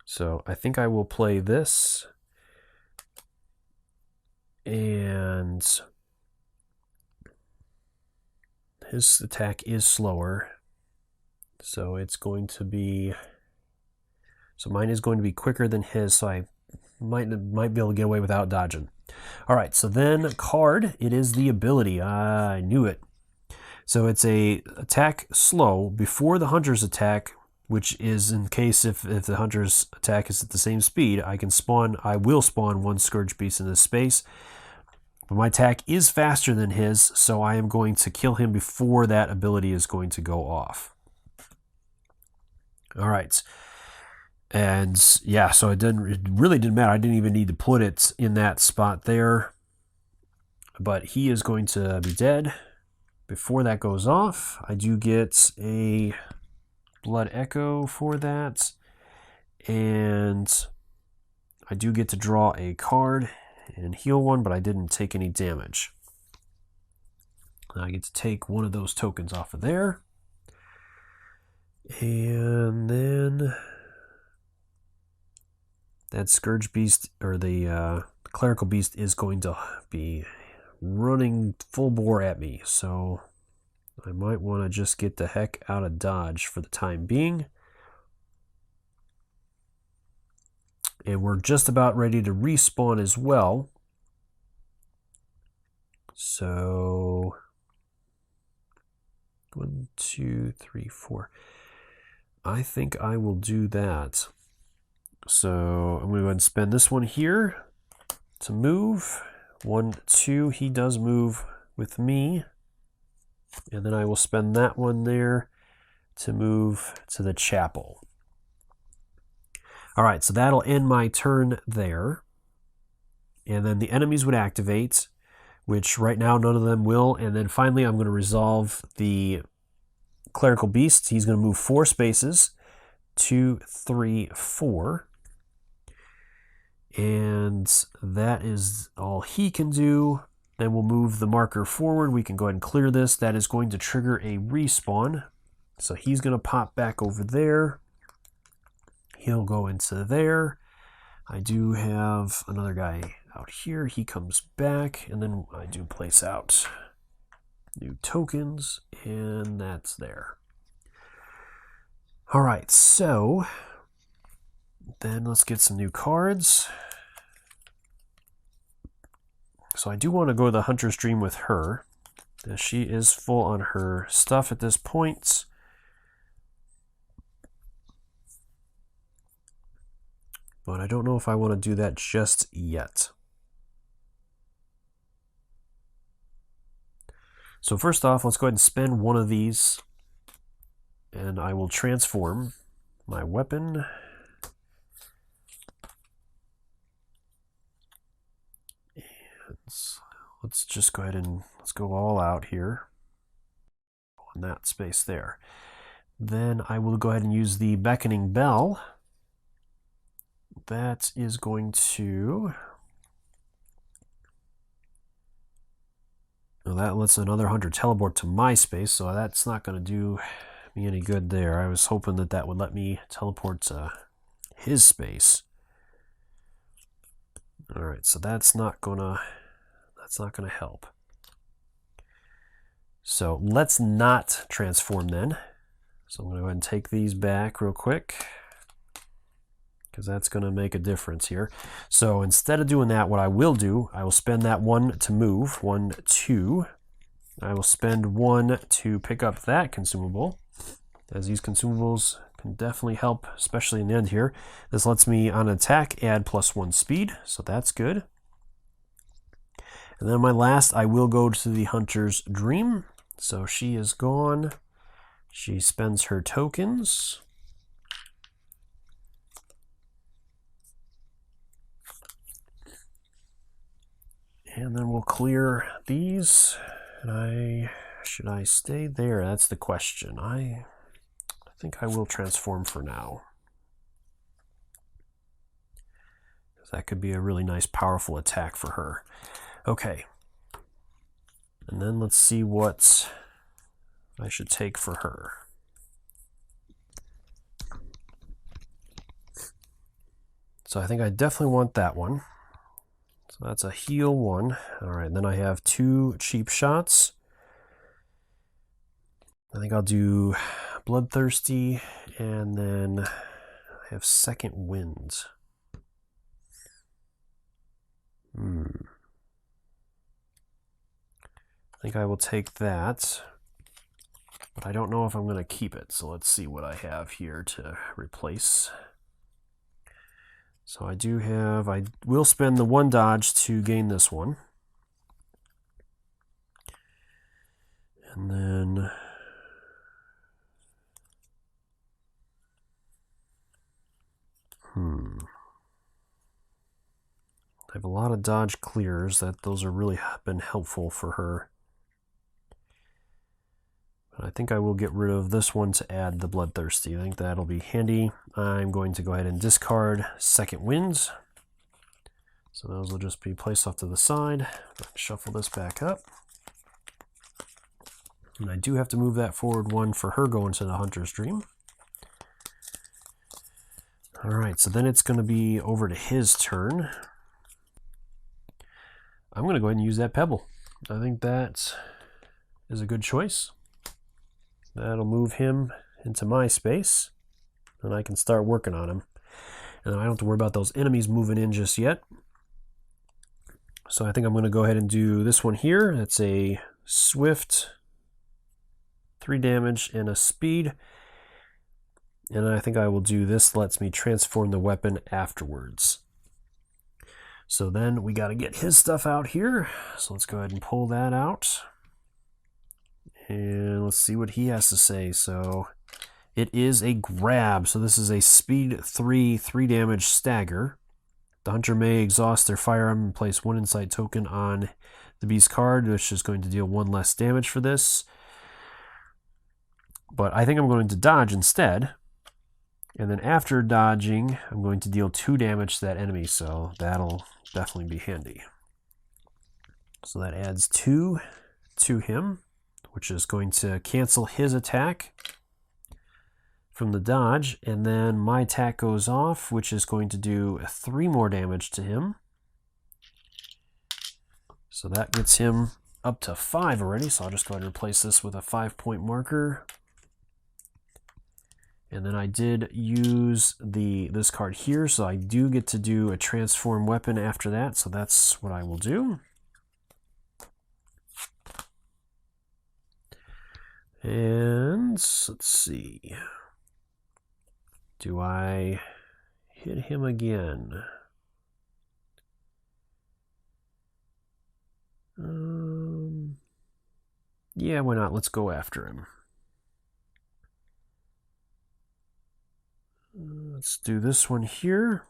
Speaker 1: So I think I will play this And his attack is slower. So it's going to be... So mine is going to be quicker than his, so I might be able to get away without dodging. All right, so then card, it is the ability. I knew it. So it's a attack slow before the hunter's attack, which is in case if the hunter's attack is at the same speed, I will spawn one Scourge Beast in this space. But my attack is faster than his, so I am going to kill him before that ability is going to go off. All right. And yeah, so it really didn't matter. I didn't even need to put it in that spot there. But he is going to be dead before that goes off. I do get a Blood Echo for that. And I do get to draw a card and heal one, but I didn't take any damage. I get to take one of those tokens off of there. And then that Scourge Beast, or the Clerical Beast, is going to be running full bore at me. So I might want to just get the heck out of dodge for the time being. And we're just about ready to respawn as well. So 1, 2, 3, 4. I think I will do that. So I'm going to go ahead and spend this one here to move. 1, 2, he does move with me. And then I will spend that one there to move to the chapel. All right, so that'll end my turn there. And then the enemies would activate, which right now none of them will. And then finally I'm going to resolve the Clerical Beast. He's going to move 4 spaces. 2, 3, 4. And that is all he can do. Then we'll move the marker forward. We can go ahead and clear this. That is going to trigger a respawn. So he's going to pop back over there. He'll go into there. I do have another guy out here. He comes back, and then I do place out new tokens, and that's there. All right, so then let's get some new cards. So I do want to go to the Hunter's Dream with her. She is full on her stuff at this point. But I don't know if I want to do that just yet. So first off, let's go ahead and spend one of these. And I will transform my weapon. And let's just go ahead and let's go all out here on that space there. Then I will go ahead and use the Beckoning Bell. That is going to... Well, that lets another hunter teleport to my space, so that's not going to do me any good there. I was hoping that that would let me teleport to his space. All right, so that's not gonna help. So let's not transform then. So I'm going to go ahead and take these back real quick, because that's going to make a difference here. So instead of doing that, what I will do, I will spend that 1 to move. 1, 2. I will spend 1 to pick up that consumable, as these consumables can definitely help, especially in the end here. This lets me, on attack, add +1 speed, so that's good. And then my last, I will go to the Hunter's Dream. So she is gone. She spends her tokens. And then we'll clear these. And should I stay there? That's the question. I think I will transform for now. That could be a really nice, powerful attack for her. Okay. And then let's see what I should take for her. So I think I definitely want that one. So So that's a heal 1. All right, then I have 2 cheap shots. I think I'll do Bloodthirsty, and then I have Second Wind. I think I will take that, but I don't know if I'm going to keep it. So let's see what I have here to replace. So I will spend the 1 dodge to gain this one. And then I have a lot of dodge clears. Those are really been helpful for her. But I think I will get rid of this one to add the Bloodthirsty. I think that'll be handy. I'm going to go ahead and discard Second Wind. So those will just be placed off to the side. Shuffle this back up. And I do have to move that forward 1 for her going to the Hunter's Dream. All right, so then it's going to be over to his turn. I'm going to go ahead and use that Pebble. I think that is a good choice. That'll move him into my space, and I can start working on him. And I don't have to worry about those enemies moving in just yet. So I think I'm going to go ahead and do this one here. That's a Swift, 3 damage, and a Speed. And I think I will do this, lets me transform the weapon afterwards. So then we got to get his stuff out here. So let's go ahead and pull that out. And let's see what he has to say. So it is a grab. So this is a speed 3 damage stagger. The hunter may exhaust their firearm and place 1 insight token on the beast card, which is going to deal 1 less damage for this. But I think I'm going to dodge instead. And then after dodging, I'm going to deal 2 damage to that enemy. So that'll definitely be handy. So that adds 2 to him, which is going to cancel his attack from the dodge. And then my attack goes off, which is going to do 3 more damage to him. So that gets him up to 5 already. So I'll just go ahead and replace this with a 5-point marker. And then I did use this card here, so I do get to do a transform weapon after that, so that's what I will do. And let's see. Do I hit him again? Yeah, why not? Let's go after him. Let's do this one here.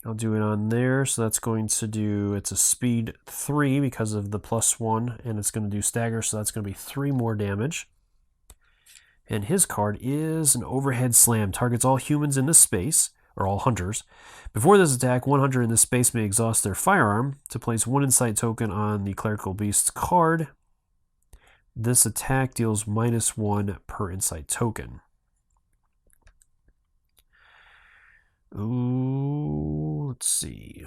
Speaker 1: I'll do it on there. So that's going to do, it's a speed 3 because of the +1, and it's going to do stagger. So that's going to be 3 more damage. And his card is an overhead slam. Targets all humans in this space, or all hunters. Before this attack, 1 hunter in this space may exhaust their firearm to place 1 insight token on the Clerical Beast card. This attack deals -1 per insight token. Ooh, let's see.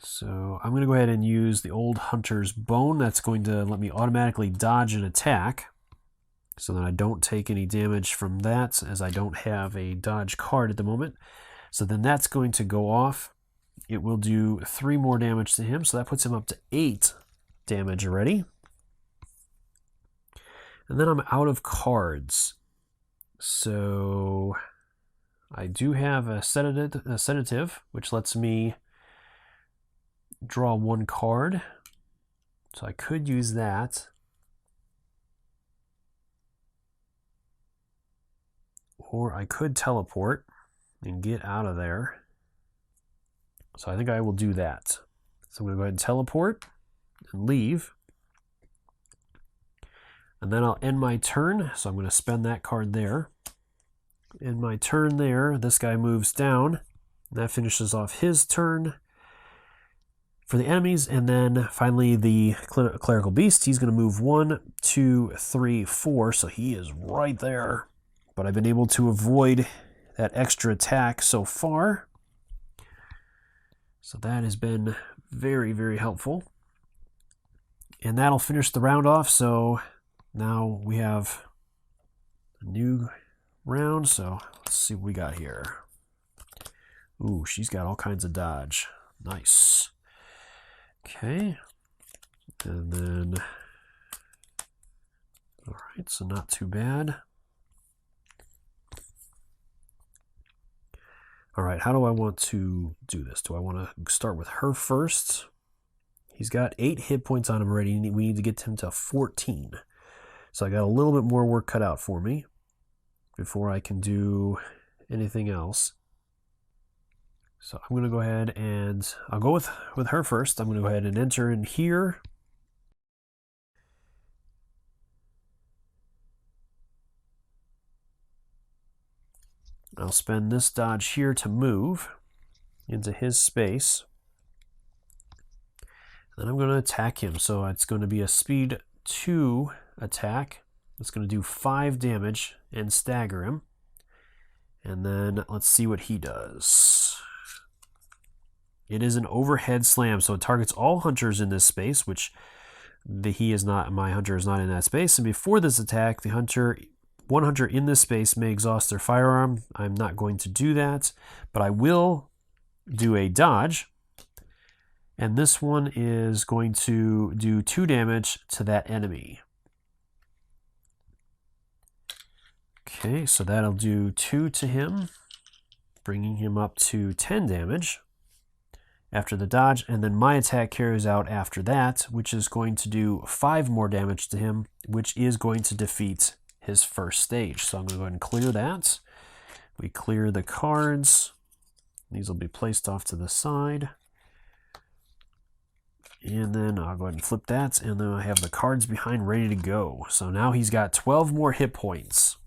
Speaker 1: So I'm going to go ahead and use the Old Hunter's Bone. That's going to let me automatically dodge an attack, so that I don't take any damage from that, as I don't have a dodge card at the moment. So then that's going to go off. It will do 3 more damage to him, so that puts him up to 8 damage already. And then I'm out of cards. So I do have a sedative, which lets me draw 1 card. So I could use that. Or I could teleport and get out of there. So I think I will do that. So I'm going to go ahead and teleport and leave. And then I'll end my turn. So I'm going to spend that card there. In my turn there, this guy moves down. And that finishes off his turn for the enemies. And then finally the Clerical Beast, he's going to move 1, 2, 3, 4. So he is right there. But I've been able to avoid that extra attack so far. So that has been very, very helpful. And that'll finish the round off. So now we have a new round. So let's see what we got here. Ooh, she's got all kinds of dodge. Nice. Okay. And then, all right, so not too bad. All right, how do I want to do this? Do I want to start with her first? He's got 8 hit points on him already. We need to get him to 14. So I got a little bit more work cut out for me before I can do anything else. So I'm going to go ahead and I'll go with her first. I'm going to go ahead and enter in here. I'll spend this dodge here to move into his space. Then I'm going to attack him. So it's going to be a speed 2 attack. It's going to do 5 damage and stagger him. And then let's see what he does. It is an overhead slam, so it targets all hunters in this space, which my hunter is not in that space. And before this attack, one hunter in this space may exhaust their firearm. I'm not going to do that, but I will do a dodge. And this one is going to do 2 damage to that enemy. Okay, so that'll do 2 to him, bringing him up to 10 damage after the dodge. And then my attack carries out after that, which is going to do 5 more damage to him, which is going to defeat his first stage. So I'm going to go ahead and clear that. We clear the cards. These will be placed off to the side. And then I'll go ahead and flip that, and then I have the cards behind ready to go. So now he's got 12 more hit points.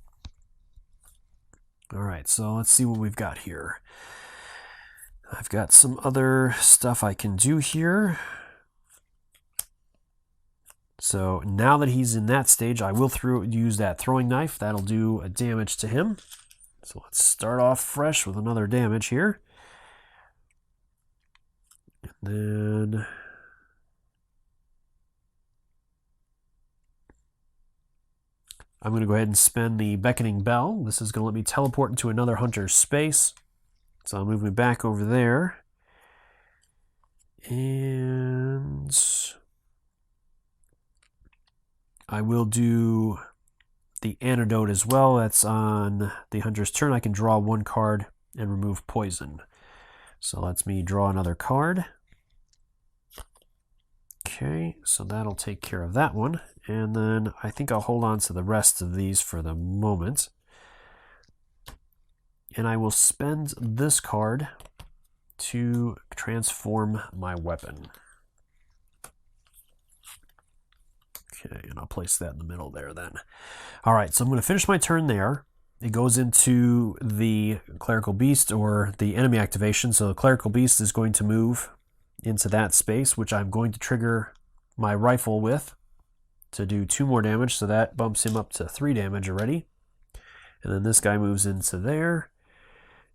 Speaker 1: All right, so let's see what we've got here. I've got some other stuff I can do here. So now that he's in that stage, I will use that throwing knife. That'll do a damage to him. So let's start off fresh with another damage here. And then I'm going to go ahead and spend the Beckoning Bell. This is going to let me teleport into another hunter's space. So I'll move me back over there. And I will do the antidote as well. That's on the hunter's turn. I can draw 1 card and remove poison. So lets me draw another card. Okay, so that'll take care of that one. And then I think I'll hold on to the rest of these for the moment. And I will spend this card to transform my weapon. Okay, and I'll place that in the middle there then. All right, so I'm going to finish my turn there. It goes into the Clerical Beast, or the enemy activation. So the Clerical Beast is going to move into that space, which I'm going to trigger my rifle with to do 2 more damage. So that bumps him up to 3 damage already. And then this guy moves into there,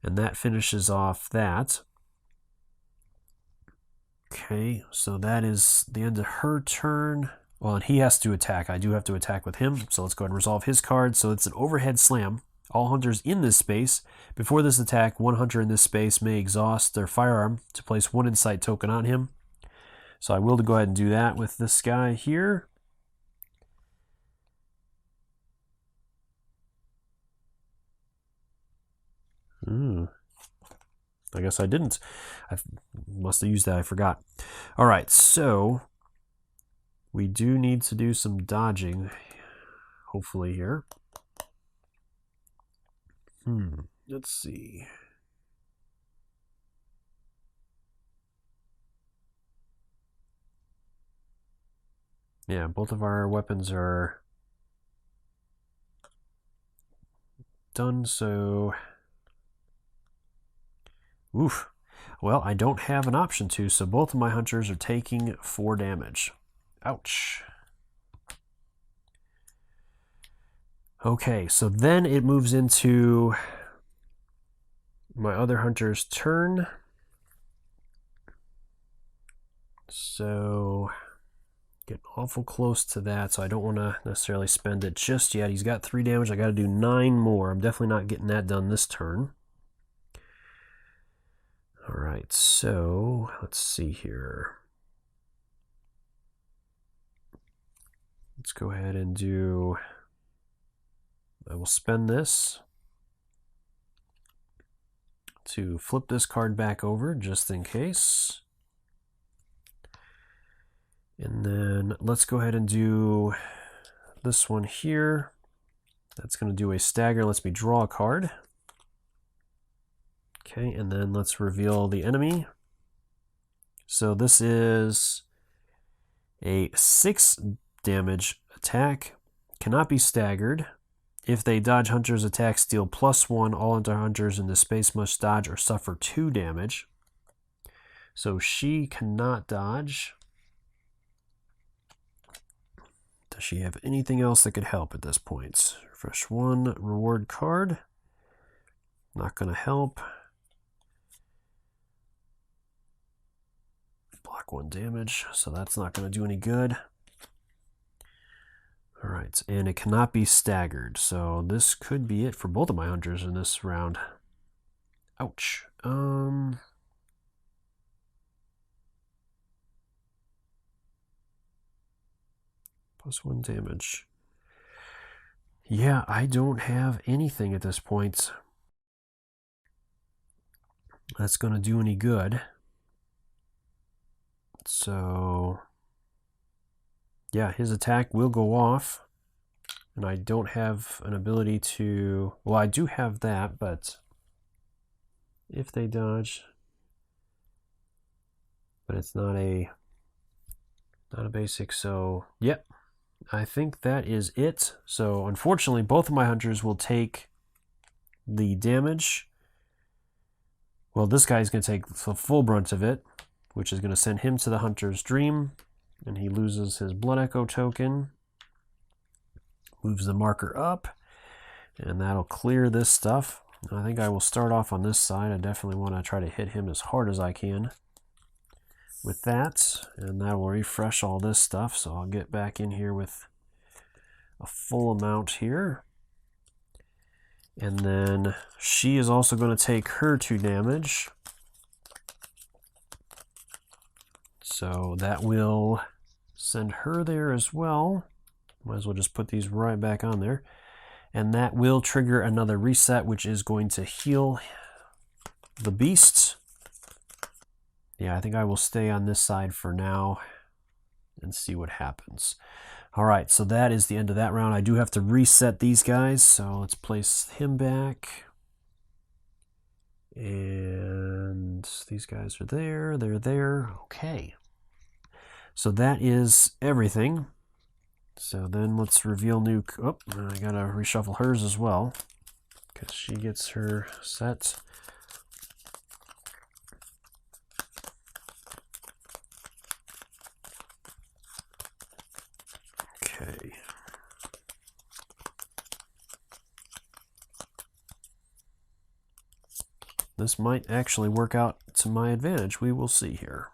Speaker 1: and that finishes off that. Okay, so that is the end of her turn. Well, and he has to attack. I do have to attack with him, so let's go ahead and resolve his card. So it's an overhead slam. All hunters in this space. Before this attack, 1 hunter in this space may exhaust their firearm to place 1 insight token on him. So I will go ahead and do that with this guy here. I guess I didn't. I must have used that. I forgot. All right, so we do need to do some dodging, hopefully here. Let's see. Yeah, both of our weapons are done, so oof. Well, I don't have an option to, so both of my hunters are taking 4 damage. Ouch. Okay, so then it moves into my other hunter's turn. So getting awful close to that, so I don't want to necessarily spend it just yet. He's got 3 damage. I got to do 9 more. I'm definitely not getting that done this turn. All right, so let's see here. Let's go ahead and do... I will spend this to flip this card back over just in case. And then let's go ahead and do this one here. That's going to do a stagger. Lets me draw a card. Okay, and then let's reveal the enemy. So this is a 6 damage attack. Cannot be staggered. If they dodge Hunter's attacks, deal +1. All other Hunters in the space must dodge or suffer 2 damage. So she cannot dodge. Does she have anything else that could help at this point? Refresh 1 reward card. Not going to help. Block 1 damage, so that's not going to do any good. All right, and it cannot be staggered, so this could be it for both of my Hunters in this round. Ouch. +1 damage. Yeah, I don't have anything at this point that's going to do any good. So, yeah, his attack will go off. And I don't have an ability to... Well, I do have that, but if they dodge... But it's not a basic, so... Yep. I think that is it. So, unfortunately, both of my Hunters will take the damage. Well, this guy's going to take the full brunt of it, which is going to send him to the Hunter's Dream, and he loses his Blood Echo token. Moves the marker up, and that'll clear this stuff. And I think I will start off on this side. I definitely want to try to hit him as hard as I can with that, and that will refresh all this stuff. So I'll get back in here with a full amount here. And then she is also going to take her 2 damage. So that will send her there as well. Might as well just put these right back on there. And that will trigger another reset, which is going to heal the beast. Yeah, I think I will stay on this side for now and see what happens. All right, so that is the end of that round. I do have to reset these guys, so let's place him back. And these guys are there, they're there. Okay. So that is everything. So then let's reveal new... Oh, I gotta reshuffle hers as well, because she gets her set. Okay. This might actually work out to my advantage. We will see here.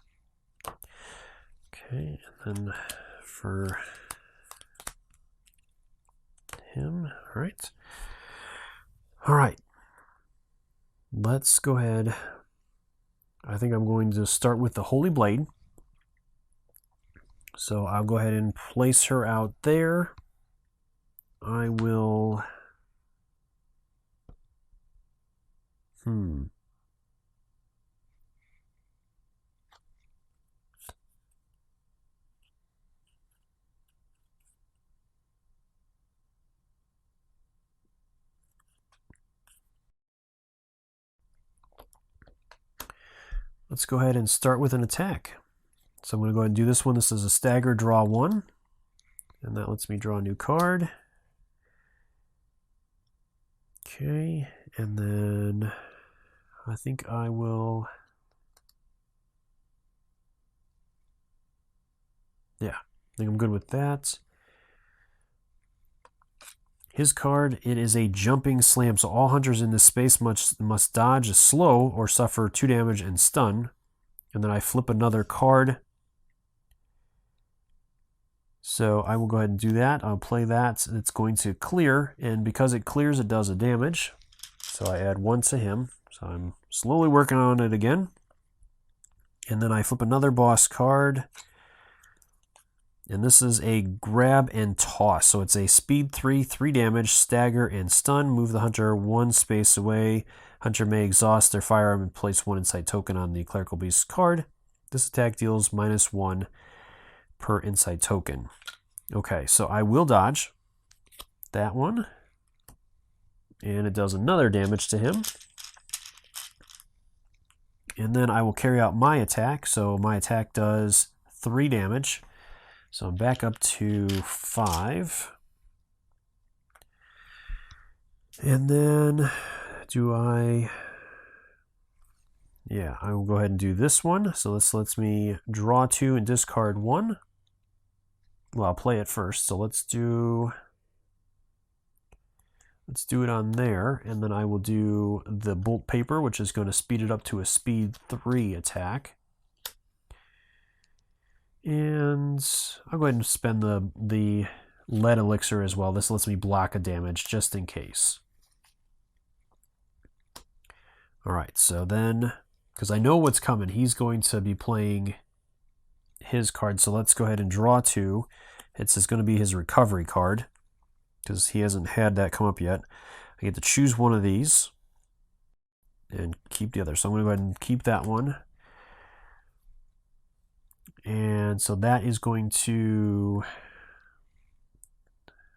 Speaker 1: Okay, and then for him, all right. All right. Let's go ahead. I think I'm going to start with the Holy Blade. So I'll go ahead and place her out there. I will... Let's go ahead and start with an attack. So I'm going to go ahead and do this one. This is a stagger, draw 1. And that lets me draw a new card. Okay, and then I think I will... Yeah, I think I'm good with that. His card, it is a jumping slam, so all hunters in this space must dodge slow or suffer 2 damage and stun. And then I flip another card So I will go ahead and do that. I'll play that. It's going to clear, and because it clears, it does a damage. So I add 1 to him. So I'm slowly working on it again. And then I flip another boss card. And this is a grab and toss. So it's a speed 3, 3 damage, stagger, and stun. Move the hunter 1 space away. Hunter may exhaust their firearm and place 1 insight token on the Clerical Beast card. This attack deals -1 per insight token. Okay, so I will dodge that one. And it does another damage to him. And then I will carry out my attack. So my attack does 3 damage. So I'm back up to 5. And then yeah, I will go ahead and do this one. So this lets me draw 2 and discard 1. Well, I'll play it first. So let's do it on there, and then I will do the bolt paper, which is going to speed it up to a speed 3 attack. And I'll go ahead and spend the lead elixir as well. This lets me block a damage just in case. All right, so then, because I know what's coming, he's going to be playing his card. So let's go ahead and draw 2. It's going to be his recovery card, because he hasn't had that come up yet. I get to choose one of these and keep the other. So I'm going to go ahead and keep that one. And so that is going to,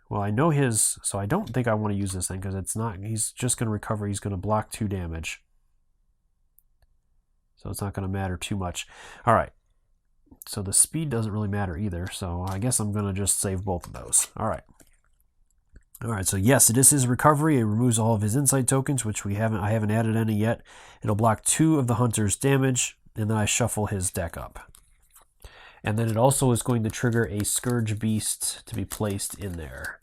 Speaker 1: well, I know his, so I don't think I want to use this thing because it's not, he's just going to recover. He's going to block 2 damage. So it's not going to matter too much. All right. So the speed doesn't really matter either. So I guess I'm going to just save both of those. All right. All right, so yes, it is his recovery. It removes all of his insight tokens, which I haven't added any yet. It'll block 2 of the hunter's damage, and then I shuffle his deck up. And then it also is going to trigger a Scourge Beast to be placed in there.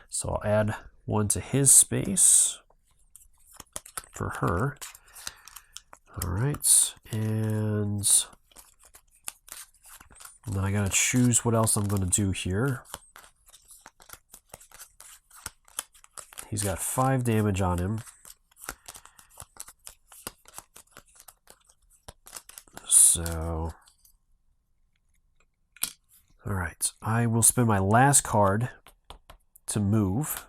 Speaker 1: So I'll add 1 to his space for her. All right, and now I gotta choose what else I'm gonna do here. He's got 5 damage on him. So, all right, I will spend my last card to move.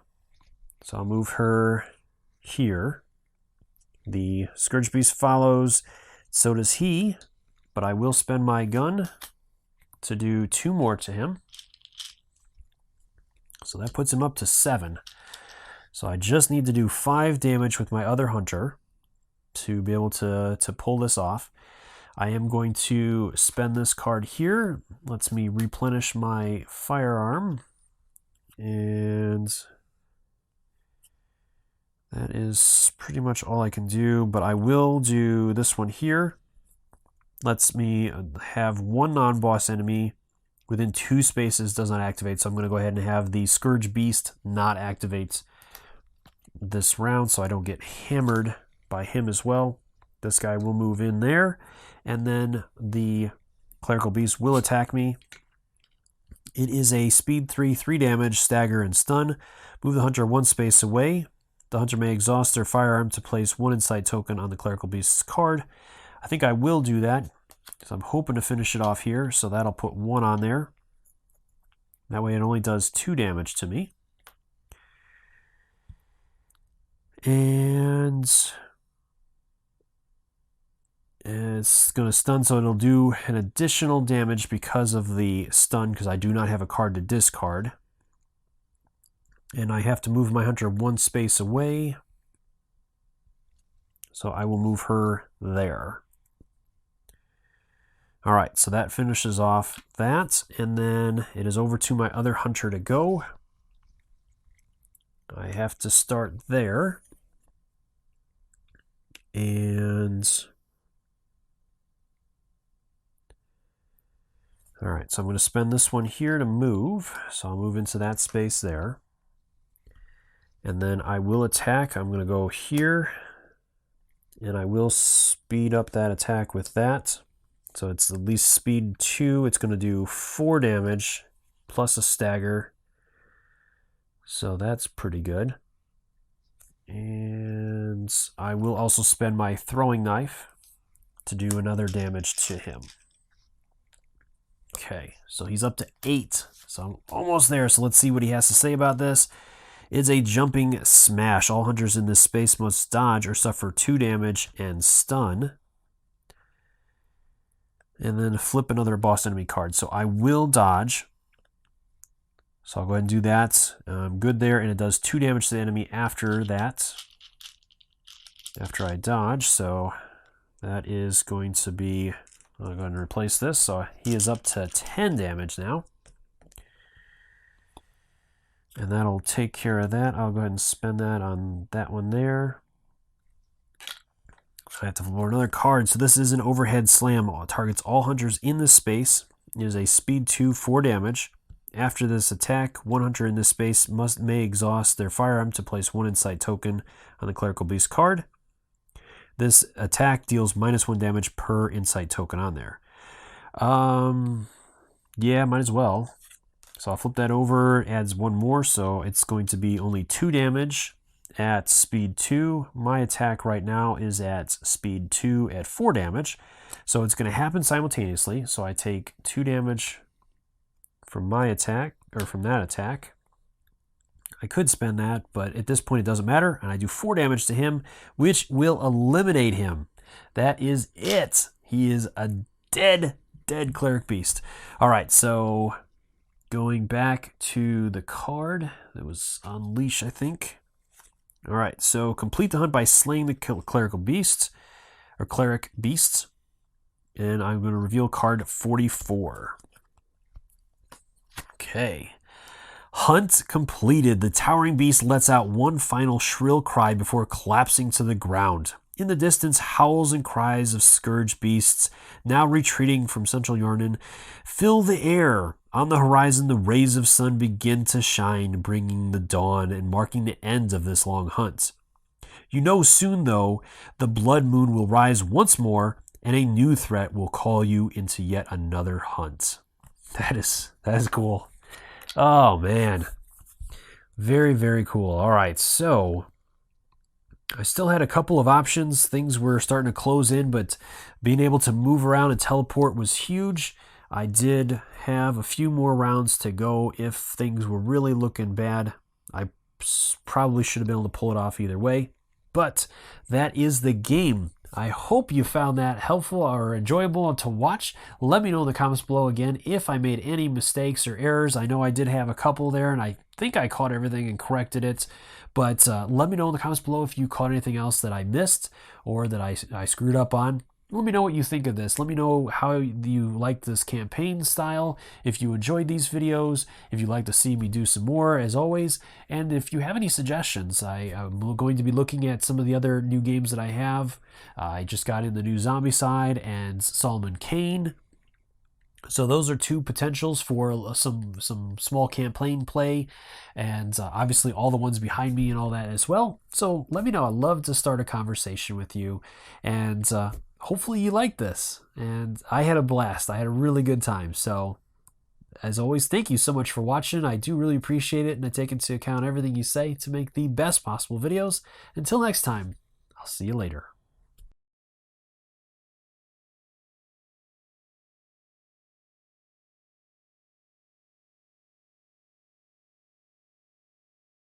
Speaker 1: So I'll move her here. The Scourge Beast follows, so does he, but I will spend my gun to do 2 more to him. So that puts him up to 7. So I just need to do 5 damage with my other hunter to be able to pull this off. I am going to spend this card here. Lets me replenish my firearm. And that is pretty much all I can do, but I will do this one here. Lets me have 1 non-boss enemy within 2 spaces does not activate, so I'm going to go ahead and have the Scourge Beast not activate this round so I don't get hammered by him as well. This guy will move in there, and then the Clerical Beast will attack me. It is a speed 3, 3 damage, stagger, and stun. Move the hunter 1 space away. The hunter may exhaust their firearm to place 1 insight token on the Clerical Beast's card. I think I will do that, because I'm hoping to finish it off here, so that'll put 1 on there. That way it only does 2 damage to me. And it's going to stun, so it'll do an additional damage because of the stun, because I do not have a card to discard. And I have to move my hunter 1 space away. So I will move her there. All right, so that finishes off that, and then it is over to my other hunter to go. I have to start there. And all right, so I'm going to spend this one here to move. So I'll move into that space there. And then I will attack. I'm going to go here. And I will speed up that attack with that. So it's at least speed 2. It's going to do 4 damage. plus a stagger. So that's pretty good. And I will also spend my throwing knife to do another damage to him. Okay, so he's up to 8. So I'm almost there. So let's see what he has to say about this. It's a jumping smash. All hunters in this space must dodge or suffer 2 damage and stun. And then flip another boss enemy card. So I will dodge. So I'll go ahead and do that. I'm good there, and it does 2 damage to the enemy after that. After I dodge, so that is going to be... I'll go ahead and replace this. So he is up to 10 damage now. And that'll take care of that. I'll go ahead and spend that on that one there. I have to flip another card. So this is an overhead slam. It targets all hunters in this space. It is a speed 2, 4 damage. After this attack, one hunter in this space may exhaust their firearm to place 1 insight token on the Clerical Beast card. This attack deals -1 damage per insight token on there. Yeah, might as well. So I'll flip that over, adds 1 more, so it's going to be only 2 damage at speed 2. My attack right now is at speed 2 at 4 damage. So it's going to happen simultaneously. So I take 2 damage from my attack, or from that attack. I could spend that, but at this point it doesn't matter, and I do 4 damage to him, which will eliminate him. That is it. He is a dead Cleric Beast. All right, so going back to the card that was on leash, I think. All right, so complete the hunt by slaying the Clerical Beast, or Cleric Beasts, and I'm going to reveal card 44. Okay. Hunt completed. The towering beast lets out one final shrill cry before collapsing to the ground. In the distance, howls and cries of scourge beasts, now retreating from central Yharnum, fill the air. On the horizon, the rays of sun begin to shine, bringing the dawn and marking the end of this long hunt. You know soon, though, the blood moon will rise once more, and a new threat will call you into yet another hunt. That is cool. Oh, man. Very, very cool. All right, so I still had a couple of options. Things were starting to close in, but being able to move around and teleport was huge. I did have a few more rounds to go if things were really looking bad. I probably should have been able to pull it off either way, but that is the game. I hope you found that helpful or enjoyable to watch. Let me know in the comments below again if I made any mistakes or errors. I know I did have a couple there, and I think I caught everything and corrected it. But let me know in the comments below if you caught anything else that I missed or that I screwed up on. Let me know what you think of this. Let me know how you like this campaign style, if you enjoyed these videos, if you'd like to see me do some more, as always. And if you have any suggestions, I'm going to be looking at some of the other new games that I have. I just got in the new Zombicide and Solomon Kane. So those are 2 potentials for some small campaign play, and obviously all the ones behind me and all that as well. So let me know. I'd love to start a conversation with you, and hopefully you like this. And I had a blast. I had a really good time. So as always, thank you so much for watching. I do really appreciate it, and I take into account everything you say to make the best possible videos. Until next time, I'll see you later.